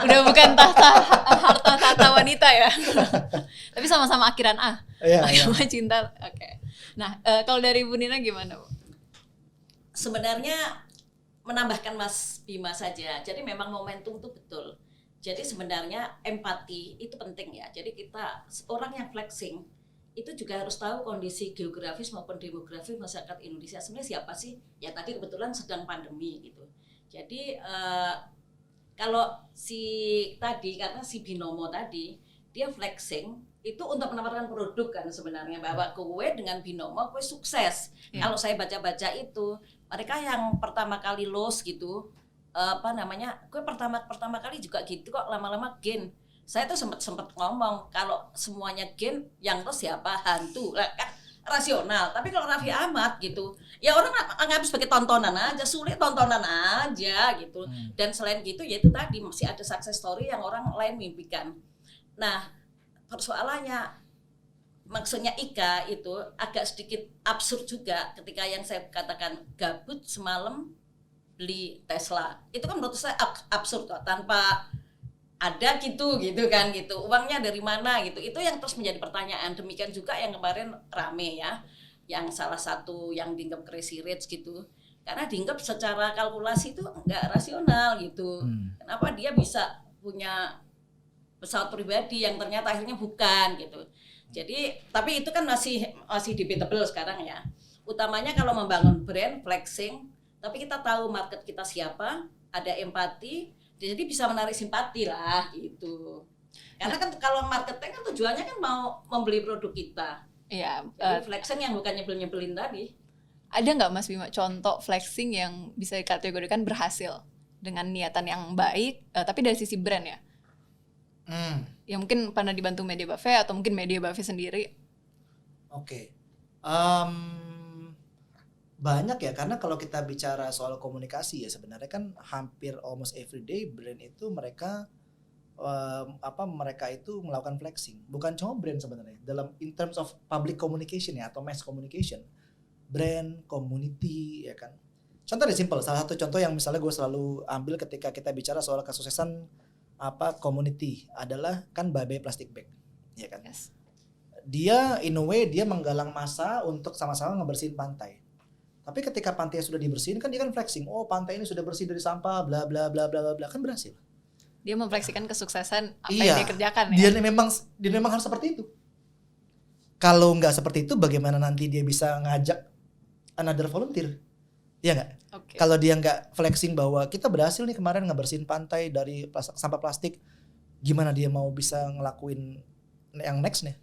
Udah bukan harta tahta wanita ya. Tapi sama-sama akhiran A. Iya, agama, cinta. Oke. Nah, kalau dari Bu Nina gimana, Bu? Sebenarnya menambahkan Mas Bima saja. Jadi memang momentum itu betul. Jadi sebenarnya empati itu penting ya. Jadi kita orang yang flexing itu juga harus tahu kondisi geografis maupun demografi masyarakat Indonesia. Sebenarnya siapa sih? Ya tadi kebetulan sedang pandemi gitu. Jadi kalau karena si Binomo tadi dia flexing itu untuk menawarkan produk kan sebenarnya, bahwa gue dengan Binomo gue sukses. Kalau saya baca-baca itu mereka yang pertama kali loss gitu, gue pertama kali juga gitu kok, lama-lama gain. Saya tuh sempat ngomong kalau semuanya gain yang loss siapa, hantu kan rasional. Tapi kalau Raffi Ahmad gitu ya orang anggap sebagai tontonan aja, sulit tontonan aja gitu. Dan selain gitu ya itu tadi masih ada success story yang orang lain mimpikan. Nah persoalannya maksudnya Ika itu agak sedikit absurd juga ketika yang saya katakan gabut semalam beli Tesla. Itu kan menurut saya absurd kok, tanpa ada gitu kan gitu. Uangnya dari mana gitu. Itu yang terus menjadi pertanyaan. Demikian juga yang kemarin rame ya. Yang salah satu yang dianggap crazy rich gitu. Karena dianggap secara kalkulasi itu enggak rasional gitu. Kenapa dia bisa punya pesawat pribadi yang ternyata akhirnya bukan gitu. Jadi tapi itu kan masih debatable sekarang ya. Utamanya kalau membangun brand flexing, tapi kita tahu market kita siapa, ada empati, jadi bisa menarik simpati lah gitu. Karena kan kalau marketing kan tujuannya kan mau membeli produk kita. Iya. Jadi flexing yang bukan nyebelin tadi. Ada nggak Mas Bima contoh flexing yang bisa dikategorikan berhasil dengan niatan yang baik, tapi dari sisi brand ya? Yang mungkin pernah dibantu Media Buffet atau mungkin Media Buffet sendiri. Oke. Banyak ya, karena kalau kita bicara soal komunikasi ya sebenarnya kan hampir almost everyday brand itu mereka itu melakukan flexing. Bukan cuma brand sebenarnya, in terms of public communication ya atau mass communication. brand, community, ya kan. Contoh deh simple, salah satu contoh yang misalnya gue selalu ambil ketika kita bicara soal kesuksesan community adalah kan Babe Plastic Bag, ya kan. Yes. Dia in a way dia menggalang massa untuk sama-sama ngebersihin pantai. Tapi ketika pantai sudah dibersihin kan dia kan flexing, oh pantai ini sudah bersih dari sampah, bla bla bla bla bla, kan berhasil. Dia memfleksikan kesuksesan apa Iya, yang dia kerjakan ya. Dia memang harus seperti itu. Kalau nggak seperti itu, bagaimana nanti dia bisa ngajak another volunteer? Iya nggak? Oke. Kalau dia nggak flexing bahwa kita berhasil nih kemarin ngebersihin pantai dari sampah plastik, gimana dia mau bisa ngelakuin yang next nih?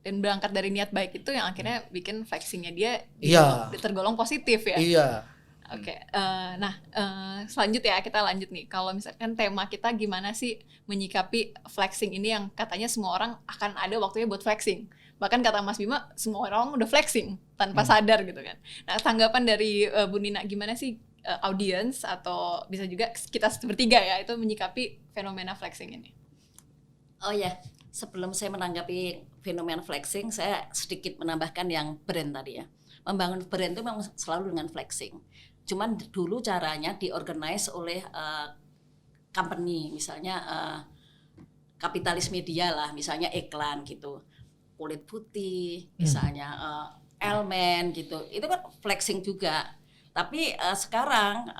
Dan berangkat dari niat baik itu yang akhirnya bikin flexingnya dia Iya. tergolong positif ya. Iya. Oke, selanjutnya kita lanjut nih. Kalau misalkan tema kita gimana sih menyikapi flexing ini yang katanya semua orang akan ada waktunya buat flexing. Bahkan kata Mas Bima, semua orang udah flexing tanpa sadar gitu kan. Nah, tanggapan dari Bu Nina gimana sih audience atau bisa juga kita bertiga ya itu menyikapi fenomena flexing ini? Oh ya, sebelum saya menanggapi fenomena flexing, saya sedikit menambahkan yang brand tadi ya. Membangun brand itu memang selalu dengan flexing. Cuman dulu caranya diorganize oleh company, misalnya kapitalis media lah, misalnya iklan gitu, kulit putih, misalnya Elmen gitu, itu kan flexing juga. Tapi sekarang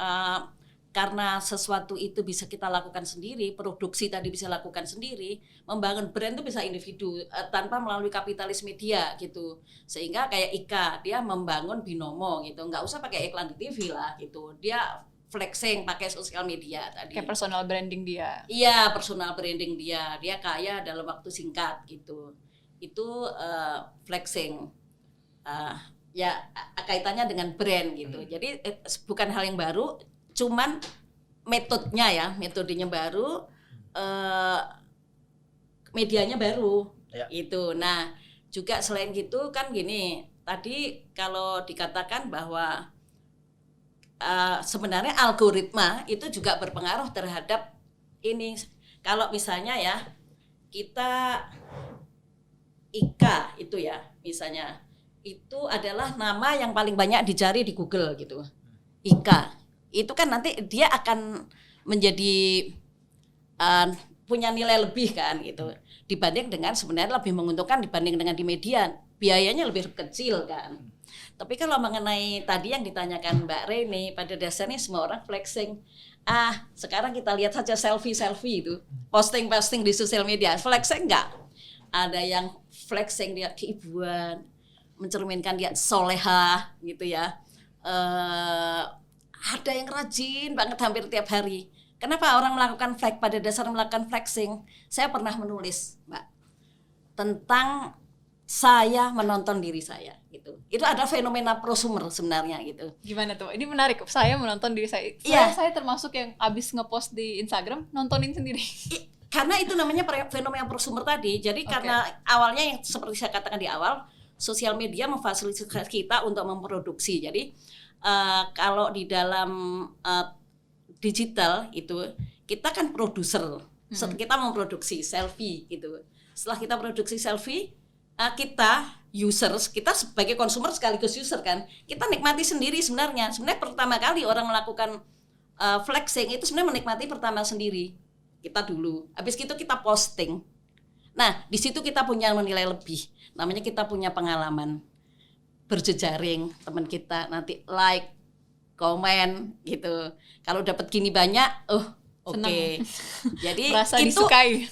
karena sesuatu itu bisa kita lakukan sendiri, produksi tadi bisa lakukan sendiri, membangun brand itu bisa individu tanpa melalui kapitalis media gitu. Sehingga kayak Ika, dia membangun Binomo gitu, nggak usah pakai iklan di TV lah gitu. Dia flexing pakai sosial media tadi. Kayak personal branding dia. Iya, personal branding dia kaya dalam waktu singkat gitu. Itu flexing. Ya kaitannya dengan brand gitu. Jadi bukan hal yang baru. Cuman metodenya baru, medianya baru, Ya. itu. Nah, juga selain gitu kan gini, tadi kalau dikatakan bahwa sebenarnya algoritma itu juga berpengaruh terhadap ini. Kalau misalnya ya kita Ika itu ya, misalnya itu adalah nama yang paling banyak dicari di Google gitu, Ika. Itu kan nanti dia akan menjadi punya nilai lebih kan gitu dibanding dengan sebenarnya lebih menguntungkan dibanding dengan di media, biayanya lebih kecil kan. Tapi kalau mengenai tadi yang ditanyakan Mbak Reni, pada dasarnya semua orang flexing. Sekarang kita lihat saja selfie itu, posting di sosial media, flexing enggak? Ada yang flexing dia keibuan, mencerminkan dia solehah gitu ya. Ada yang rajin banget hampir tiap hari. Kenapa orang melakukan flex? Pada dasar melakukan flexing, saya pernah menulis, Mbak, tentang saya menonton diri saya gitu. Itu adalah fenomena prosumer sebenarnya gitu. Gimana tuh? Ini menarik. Saya menonton diri saya. Iya. Saya termasuk yang abis ngepost di Instagram nontonin sendiri. Karena itu namanya fenomena prosumer tadi. Jadi karena awalnya yang seperti saya katakan di awal, sosial media memfasilitasi kita untuk memproduksi. Jadi kalau di dalam digital itu kita kan produser, kita memproduksi selfie gitu. Setelah kita produksi selfie, kita users, kita sebagai konsumer sekaligus user kan, kita nikmati sendiri sebenarnya. Sebenarnya pertama kali orang melakukan flexing itu sebenarnya menikmati pertama sendiri kita dulu. Habis itu kita posting. Nah di situ kita punya nilai lebih. Namanya kita punya pengalaman berjejaring, teman kita nanti like, komen gitu. Kalau dapat gini banyak, oke. Jadi merasa itu disukai.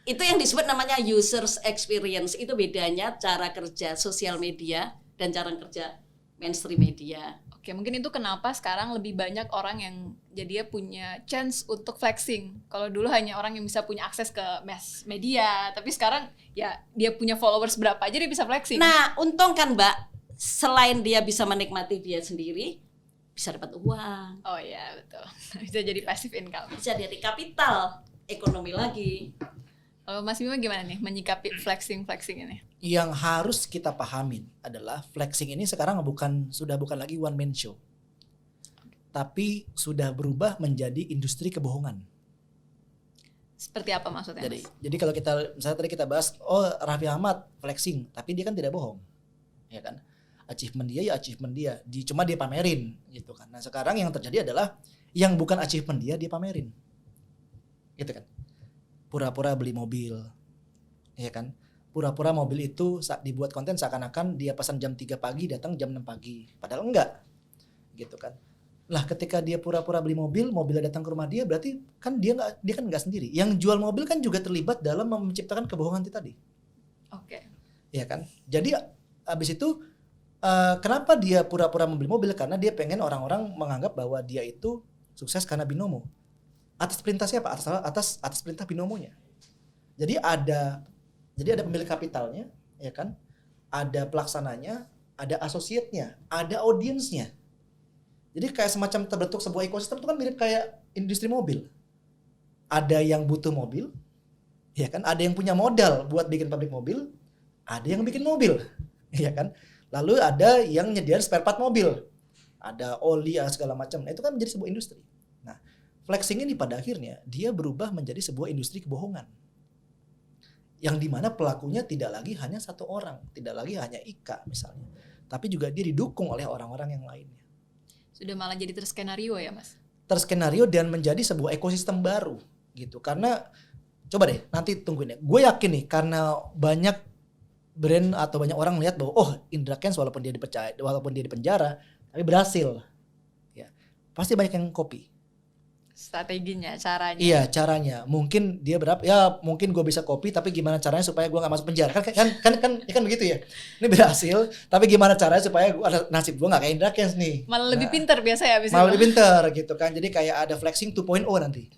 Itu yang disebut namanya users experience. Itu bedanya cara kerja sosial media dan cara kerja mainstream media. Oke, mungkin itu kenapa sekarang lebih banyak orang yang jadinya punya chance untuk flexing. Kalau dulu hanya orang yang bisa punya akses ke mass media, tapi sekarang ya dia punya followers berapa aja dia bisa flexing. Nah, untung kan Mbak, selain dia bisa menikmati dia sendiri, bisa dapat uang. Oh iya, betul. Bisa jadi passive income. Bisa dari kapital ekonomi lagi. Mas Bima gimana nih menyikapi flexing ini? Yang harus kita pahamin adalah flexing ini sekarang sudah bukan lagi one man show. Tapi sudah berubah menjadi industri kebohongan. Seperti apa maksudnya? Jadi kalau misalnya tadi kita bahas, Raffi Ahmad flexing, tapi dia kan tidak bohong. Ya kan? Achievement dia ya achievement dia, cuma dia pamerin gitu kan. Nah sekarang yang terjadi adalah yang bukan achievement dia pamerin, gitu kan. Pura-pura beli mobil, ya kan. Pura-pura mobil itu dibuat konten seakan-akan dia pesan jam 3 pagi datang jam 6 pagi, padahal enggak, gitu kan. Lah ketika dia pura-pura beli mobil, mobilnya datang ke rumah dia, berarti kan dia kan nggak sendiri. Yang jual mobil kan juga terlibat dalam menciptakan kebohongan itu tadi. Oke. Ya kan? Jadi abis itu kenapa dia pura-pura membeli mobil? Karena dia pengen orang-orang menganggap bahwa dia itu sukses karena binomo. Atas perintah siapa? Atas perintah binomonya. Jadi ada pemilik kapitalnya, ya kan? Ada pelaksananya, ada asosiatnya, ada audiensnya. Jadi kayak semacam terbentuk sebuah ekosistem itu kan mirip kayak industri mobil. Ada yang butuh mobil, ya kan? Ada yang punya modal buat bikin pabrik mobil, ada yang bikin mobil, ya kan? Lalu ada yang nyediain spare part mobil, ada oli segala macam. Nah, itu kan menjadi sebuah industri. Nah, flexing ini pada akhirnya dia berubah menjadi sebuah industri kebohongan. Yang dimana pelakunya tidak lagi hanya satu orang, tidak lagi hanya Ika misalnya, tapi juga dia didukung oleh orang-orang yang lainnya. Sudah malah jadi terskenario ya Mas? Terskenario dan menjadi sebuah ekosistem baru gitu. Karena coba deh nanti tungguin ya. Gue yakin nih karena banyak brand atau banyak orang melihat bahwa Indra Kents walaupun dia di penjara tapi berhasil. Ya. Pasti banyak yang copy. Strateginya, caranya. Iya, caranya. Mungkin dia mungkin gue bisa copy tapi gimana caranya supaya gue enggak masuk penjara. Kan begitu ya. Ini berhasil, tapi gimana caranya supaya nasib gue enggak kayak Indra Kents nih. Malah lebih pintar biasa ya abis Malah itu. lebih pintar gitu kan. Jadi kayak ada flexing 2.0 nanti.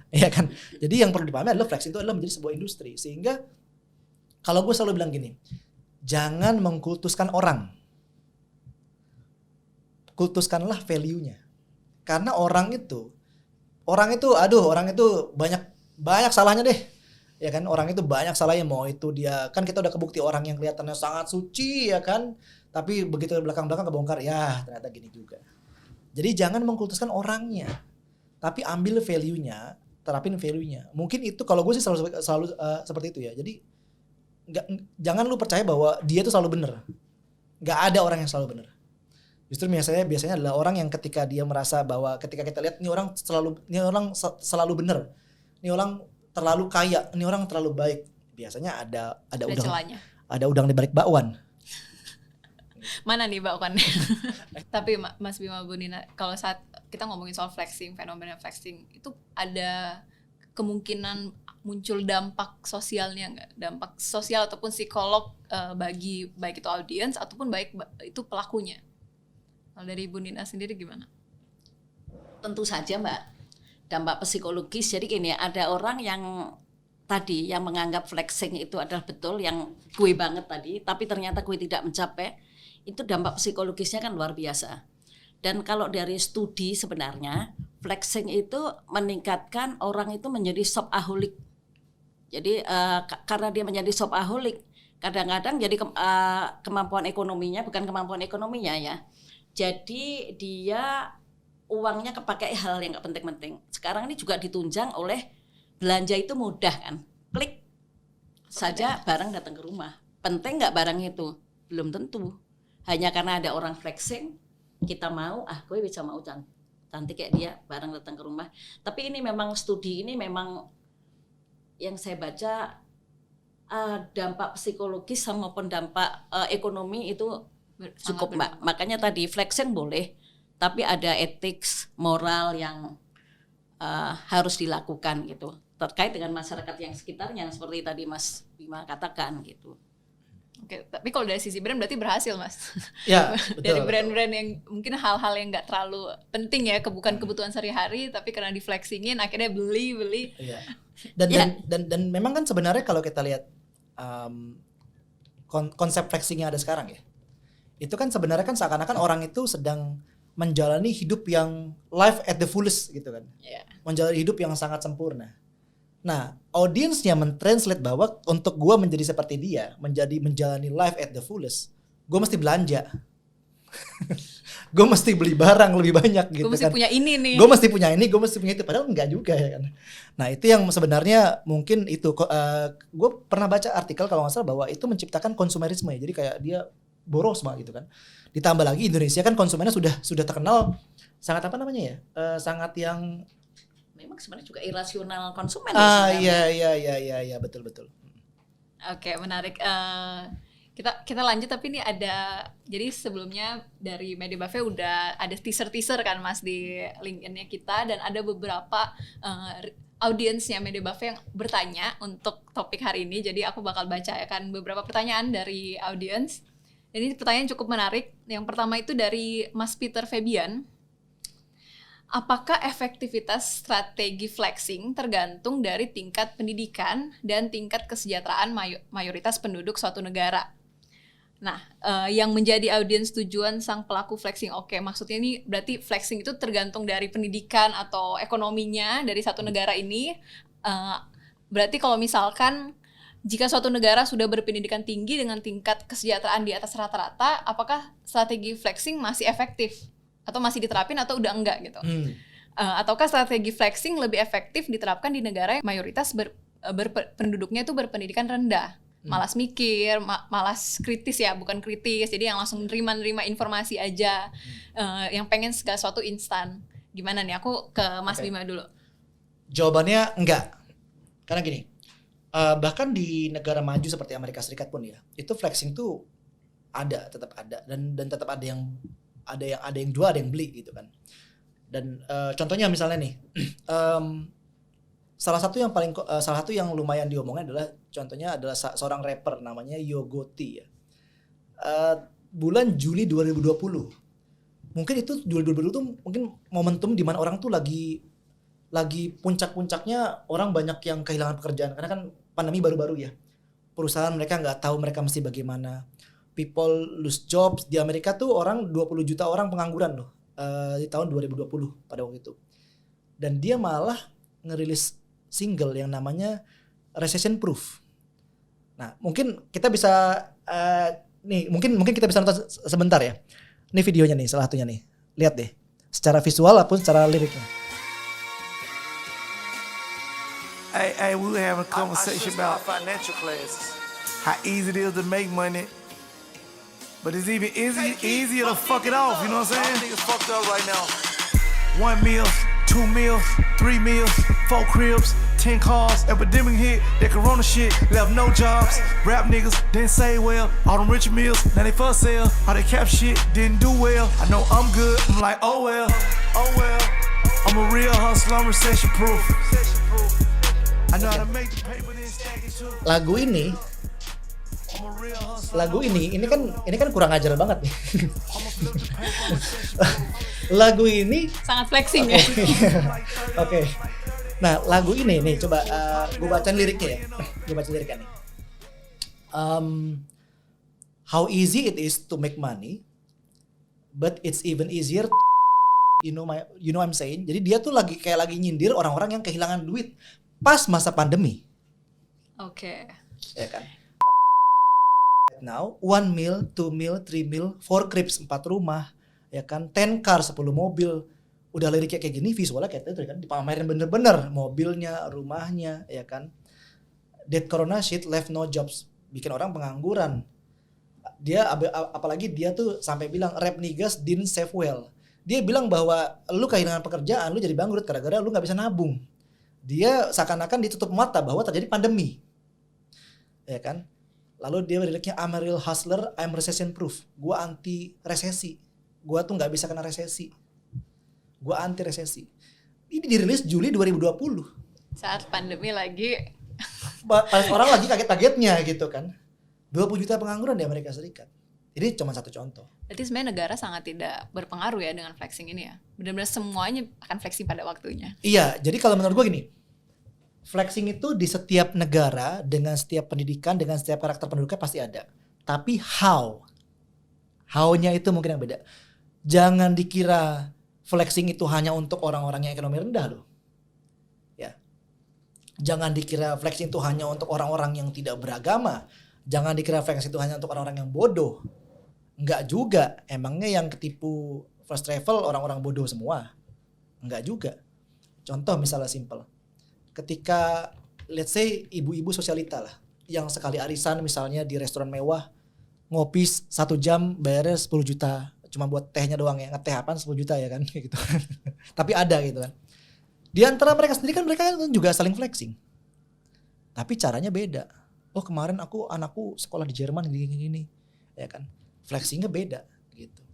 Iya kan? Jadi yang perlu dipahami adalah flexing itu adalah menjadi sebuah industri. Sehingga kalau gue selalu bilang gini, jangan mengkultuskan orang. Kultuskanlah value-nya. Karena orang itu banyak salahnya deh. Ya kan, orang itu banyak salahnya, mau itu dia kan kita udah kebukti orang yang kelihatannya sangat suci ya kan, tapi begitu belakang-belakang kebongkar ya ternyata gini juga. Jadi jangan mengkultuskan orangnya, tapi ambil value-nya, terapin value-nya. Mungkin itu kalau gue sih selalu seperti itu ya. Jadi jangan lu percaya bahwa dia itu selalu benar. Nggak ada orang yang selalu benar. Justru biasanya adalah orang yang ketika dia merasa bahwa ketika kita lihat ini orang selalu benar, ini orang terlalu kaya, ini orang terlalu baik, biasanya ada udang di balik bakwan. Mana nih bakwan? Tapi Mas Bima Bunina, kalau saat kita ngomongin soal flexing, fenomena flexing itu ada kemungkinan muncul dampak sosialnya nggak? Dampak sosial ataupun psikolog bagi baik itu audiens ataupun baik itu pelakunya. Kalau dari Ibu Nina sendiri gimana? Tentu saja Mbak, dampak psikologis. Jadi gini, ada orang yang tadi yang menganggap flexing itu adalah betul, yang gue banget tadi, tapi ternyata gue tidak mencapai, itu dampak psikologisnya kan luar biasa. Dan kalau dari studi sebenarnya, flexing itu meningkatkan orang itu menjadi shopaholic. Jadi karena dia menjadi shopaholic, kadang-kadang jadi kemampuan ekonominya, bukan kemampuan ekonominya ya. Jadi dia uangnya kepakai hal yang gak penting-penting. Sekarang ini juga ditunjang oleh belanja itu mudah kan. Klik saja barang datang ke rumah. Penting gak barang itu? Belum tentu. Hanya karena ada orang flexing, kita mau, gue bisa mau cantik kayak dia, barang datang ke rumah. Tapi ini memang studi ini memang yang saya baca dampak psikologis maupun dampak ekonomi itu cukup Mbak. Makanya tadi flexing boleh, tapi ada etik, moral yang harus dilakukan gitu. Terkait dengan masyarakat yang sekitarnya seperti tadi Mas Bima katakan gitu. Oke, tapi kalau dari sisi brand berarti berhasil Mas. Ya, betul. Dari brand-brand yang mungkin hal-hal yang nggak terlalu penting ya, bukan kebutuhan sehari-hari, tapi karena di flexingin akhirnya beli. Iya. Dan memang kan sebenarnya kalau kita lihat konsep flexing yang ada sekarang ya, itu kan sebenarnya kan seakan-akan orang itu sedang menjalani hidup yang life at the fullest gitu kan. Yeah. Menjalani hidup yang sangat sempurna. Nah, audiensnya mentranslate bahwa untuk gue menjadi seperti dia, menjalani life at the fullest, gue mesti belanja. Gue mesti beli barang lebih banyak gitu kan. Gue mesti punya ini nih. Gue mesti punya ini, gue mesti punya itu. Padahal enggak juga ya kan. Nah itu yang sebenarnya mungkin itu. Gue pernah baca artikel kalau nggak salah bahwa itu menciptakan konsumerisme ya. Jadi kayak dia boros mah gitu kan. Ditambah lagi Indonesia kan konsumennya sudah terkenal sangat apa namanya ya? Sangat yang Memang sebenarnya juga irasional konsumen iya betul. Oke, menarik. Kita lanjut, tapi ini ada, jadi sebelumnya dari Media Buffet udah ada teaser kan Mas di LinkedIn-nya kita, dan ada beberapa audiensnya Media Buffet yang bertanya untuk topik hari ini. Jadi aku bakal bacakan beberapa pertanyaan dari audiens. Ini pertanyaan cukup menarik. Yang pertama itu dari Mas Peter Febian. Apakah efektivitas strategi flexing tergantung dari tingkat pendidikan dan tingkat kesejahteraan mayoritas penduduk suatu negara? Nah, yang menjadi audiens tujuan sang pelaku flexing, oke, maksudnya ini berarti flexing itu tergantung dari pendidikan atau ekonominya dari satu negara ini. Berarti kalau misalkan jika suatu negara sudah berpendidikan tinggi dengan tingkat kesejahteraan di atas rata-rata, apakah strategi flexing masih efektif? Atau masih diterapin atau udah enggak gitu? Ataukah strategi flexing lebih efektif diterapkan di negara yang mayoritas penduduknya itu berpendidikan rendah? Malas mikir, malas kritis ya, bukan kritis. Jadi yang langsung nerima informasi aja, yang pengen segala sesuatu instan. Gimana nih? Aku ke Mas Bima dulu. Jawabannya enggak. Karena gini, bahkan di negara maju seperti Amerika Serikat pun ya, itu flexing tuh tetap ada dan tetap ada yang jual, ada yang beli gitu kan. Dan contohnya misalnya nih, salah satu yang lumayan diomongin adalah seorang rapper namanya Yo Gotti ya. Bulan Juli 2020. Mungkin itu Juli 2020 tuh mungkin momentum di mana orang tuh lagi puncak-puncaknya, orang banyak yang kehilangan pekerjaan karena kan pandemi baru-baru ya. Perusahaan mereka nggak tahu mereka mesti bagaimana. People lose jobs. Di Amerika tuh 20 juta orang pengangguran loh di tahun 2020 pada waktu itu. Dan dia malah ngerilis single yang namanya Recession Proof. Nah, mungkin kita bisa mungkin kita bisa nonton sebentar ya. Ini videonya nih, salah satunya nih. Lihat deh. Secara visual ataupun secara liriknya. Hey, we were having a conversation about financial classes. How easy it is to make money. But it's even easier to fuck it off, you know what I'm saying? Niggas fucked up right now. 1 meal, 2 meals, 3 meals, 4 cribs, 10 cars. Epidemic hit, that corona shit, left no jobs. Rap niggas didn't say well, all them rich meals, now they for sale. All they cap shit didn't do well. I know I'm good, I'm like, oh well. I'm a real hustler, I'm recession proof. I know how to make the paper, then stack it too. Lagu ini kan kurang ajar banget nih. Lagu ini sangat flexing ya. Oke. Nah, lagu ini nih coba gue bacain liriknya ya. Gue baca liriknya nih. How easy it is to make money, but it's even easier you know I'm saying. Jadi dia tuh lagi nyindir orang-orang yang kehilangan duit pas masa pandemi. Oke. Ya kan? Now 1 mil, 2 mil, 3 mil, 4 cribs, 4 rumah, ya kan, 10 car, 10 mobil. Udah liriknya kayak gini, visualnya kayak itu kan, dipamerin bener-bener mobilnya, rumahnya, ya kan. That corona shit left no jobs, bikin orang pengangguran. Dia apalagi dia tuh sampai bilang rap niggas didn't save well. Dia bilang bahwa lu kehilangan pekerjaan, lu jadi bangkrut gara-gara lu nggak bisa nabung. Dia seakan-akan ditutup mata bahwa terjadi pandemi, ya kan. Lalu dia liriknya I'm a real hustler, I'm recession proof. Gua anti resesi. Gua tuh nggak bisa kena resesi. Gua anti resesi. Ini dirilis Juli 2020. Saat pandemi lagi. Orang lagi kaget-kagetnya gitu kan. 20 juta pengangguran di Amerika Serikat. Ini cuma satu contoh. Berarti sebenarnya negara sangat tidak berpengaruh ya dengan flexing ini ya. Benar-benar semuanya akan flexing pada waktunya. Iya, jadi kalau menurut gua gini. Flexing itu di setiap negara, dengan setiap pendidikan, dengan setiap karakter penduduknya pasti ada. Tapi how-nya itu mungkin yang beda. Jangan dikira flexing itu hanya untuk orang-orang yang ekonomi rendah loh. Ya. Jangan dikira flexing itu hanya untuk orang-orang yang tidak beragama. Jangan dikira flexing itu hanya untuk orang-orang yang bodoh. Enggak juga. Emangnya yang ketipu first travel orang-orang bodoh semua? Enggak juga. Contoh misalnya simple. Ketika let's say ibu-ibu sosialita lah yang sekali arisan misalnya di restoran mewah ngopi 1 jam bayarnya 10 juta. Cuma buat tehnya doang ya, ngeteh apaan 10 juta ya kan gitu. Tapi ada gitu kan. Di antara mereka sendiri kan mereka juga saling flexing. Tapi caranya beda. Oh kemarin anakku sekolah di Jerman gini-gini ya kan. Flexingnya beda gitu.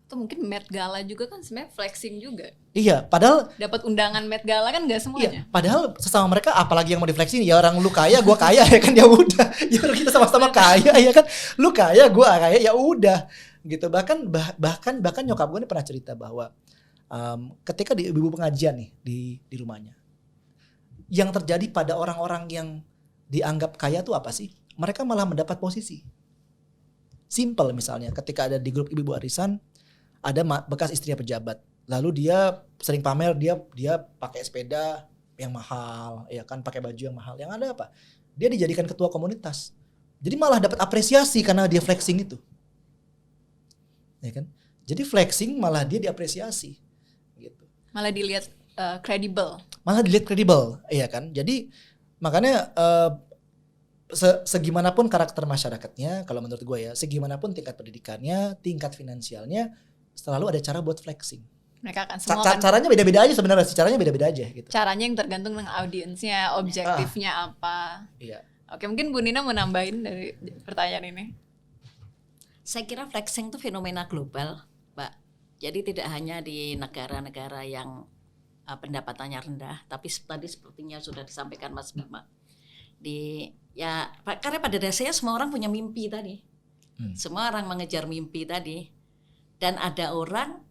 Atau mungkin Met Gala juga kan sebenarnya flexing juga. Iya, padahal Dapat undangan Met Gala kan nggak semuanya. iya, padahal sesama mereka apalagi yang mau di-flexing ya orang lu kaya gua kaya ya kan ya udah. Ya orang kita sama-sama kaya ya kan. Lu kaya gua kaya ya udah gitu. Bahkan nyokap gue ini pernah cerita bahwa ketika di ibu pengajian nih di rumahnya. Yang terjadi pada orang-orang yang dianggap kaya tuh apa sih? Mereka malah mendapat posisi. Simple misalnya ketika ada di grup ibu-ibu arisan ada bekas istri pejabat. Lalu dia sering pamer dia pakai sepeda yang mahal, ya kan pakai baju yang mahal. Yang ada apa? Dia dijadikan ketua komunitas. Jadi malah dapat apresiasi karena dia flexing itu. Ya kan? Jadi flexing malah dia diapresiasi gitu. Malah dilihat kredibel. Malah dilihat kredibel, iya kan? Jadi makanya segimanapun karakter masyarakatnya, kalau menurut gue ya, segimanapun tingkat pendidikannya, tingkat finansialnya, selalu ada cara buat flexing. Mereka akan semua kan Caranya beda-beda aja sebenarnya sih, caranya beda-beda aja gitu. caranya yang tergantung dengan audiensnya, objektifnya apa. Iya. Oke, mungkin Bu Nina mau nambahin dari pertanyaan ini. Saya kira flexing itu fenomena global, Pak. Jadi tidak hanya di negara-negara yang pendapatannya rendah, tapi tadi sepertinya sudah disampaikan Mas Bima. Karena pada dasarnya semua orang punya mimpi tadi. Semua orang mengejar mimpi tadi. Dan ada orang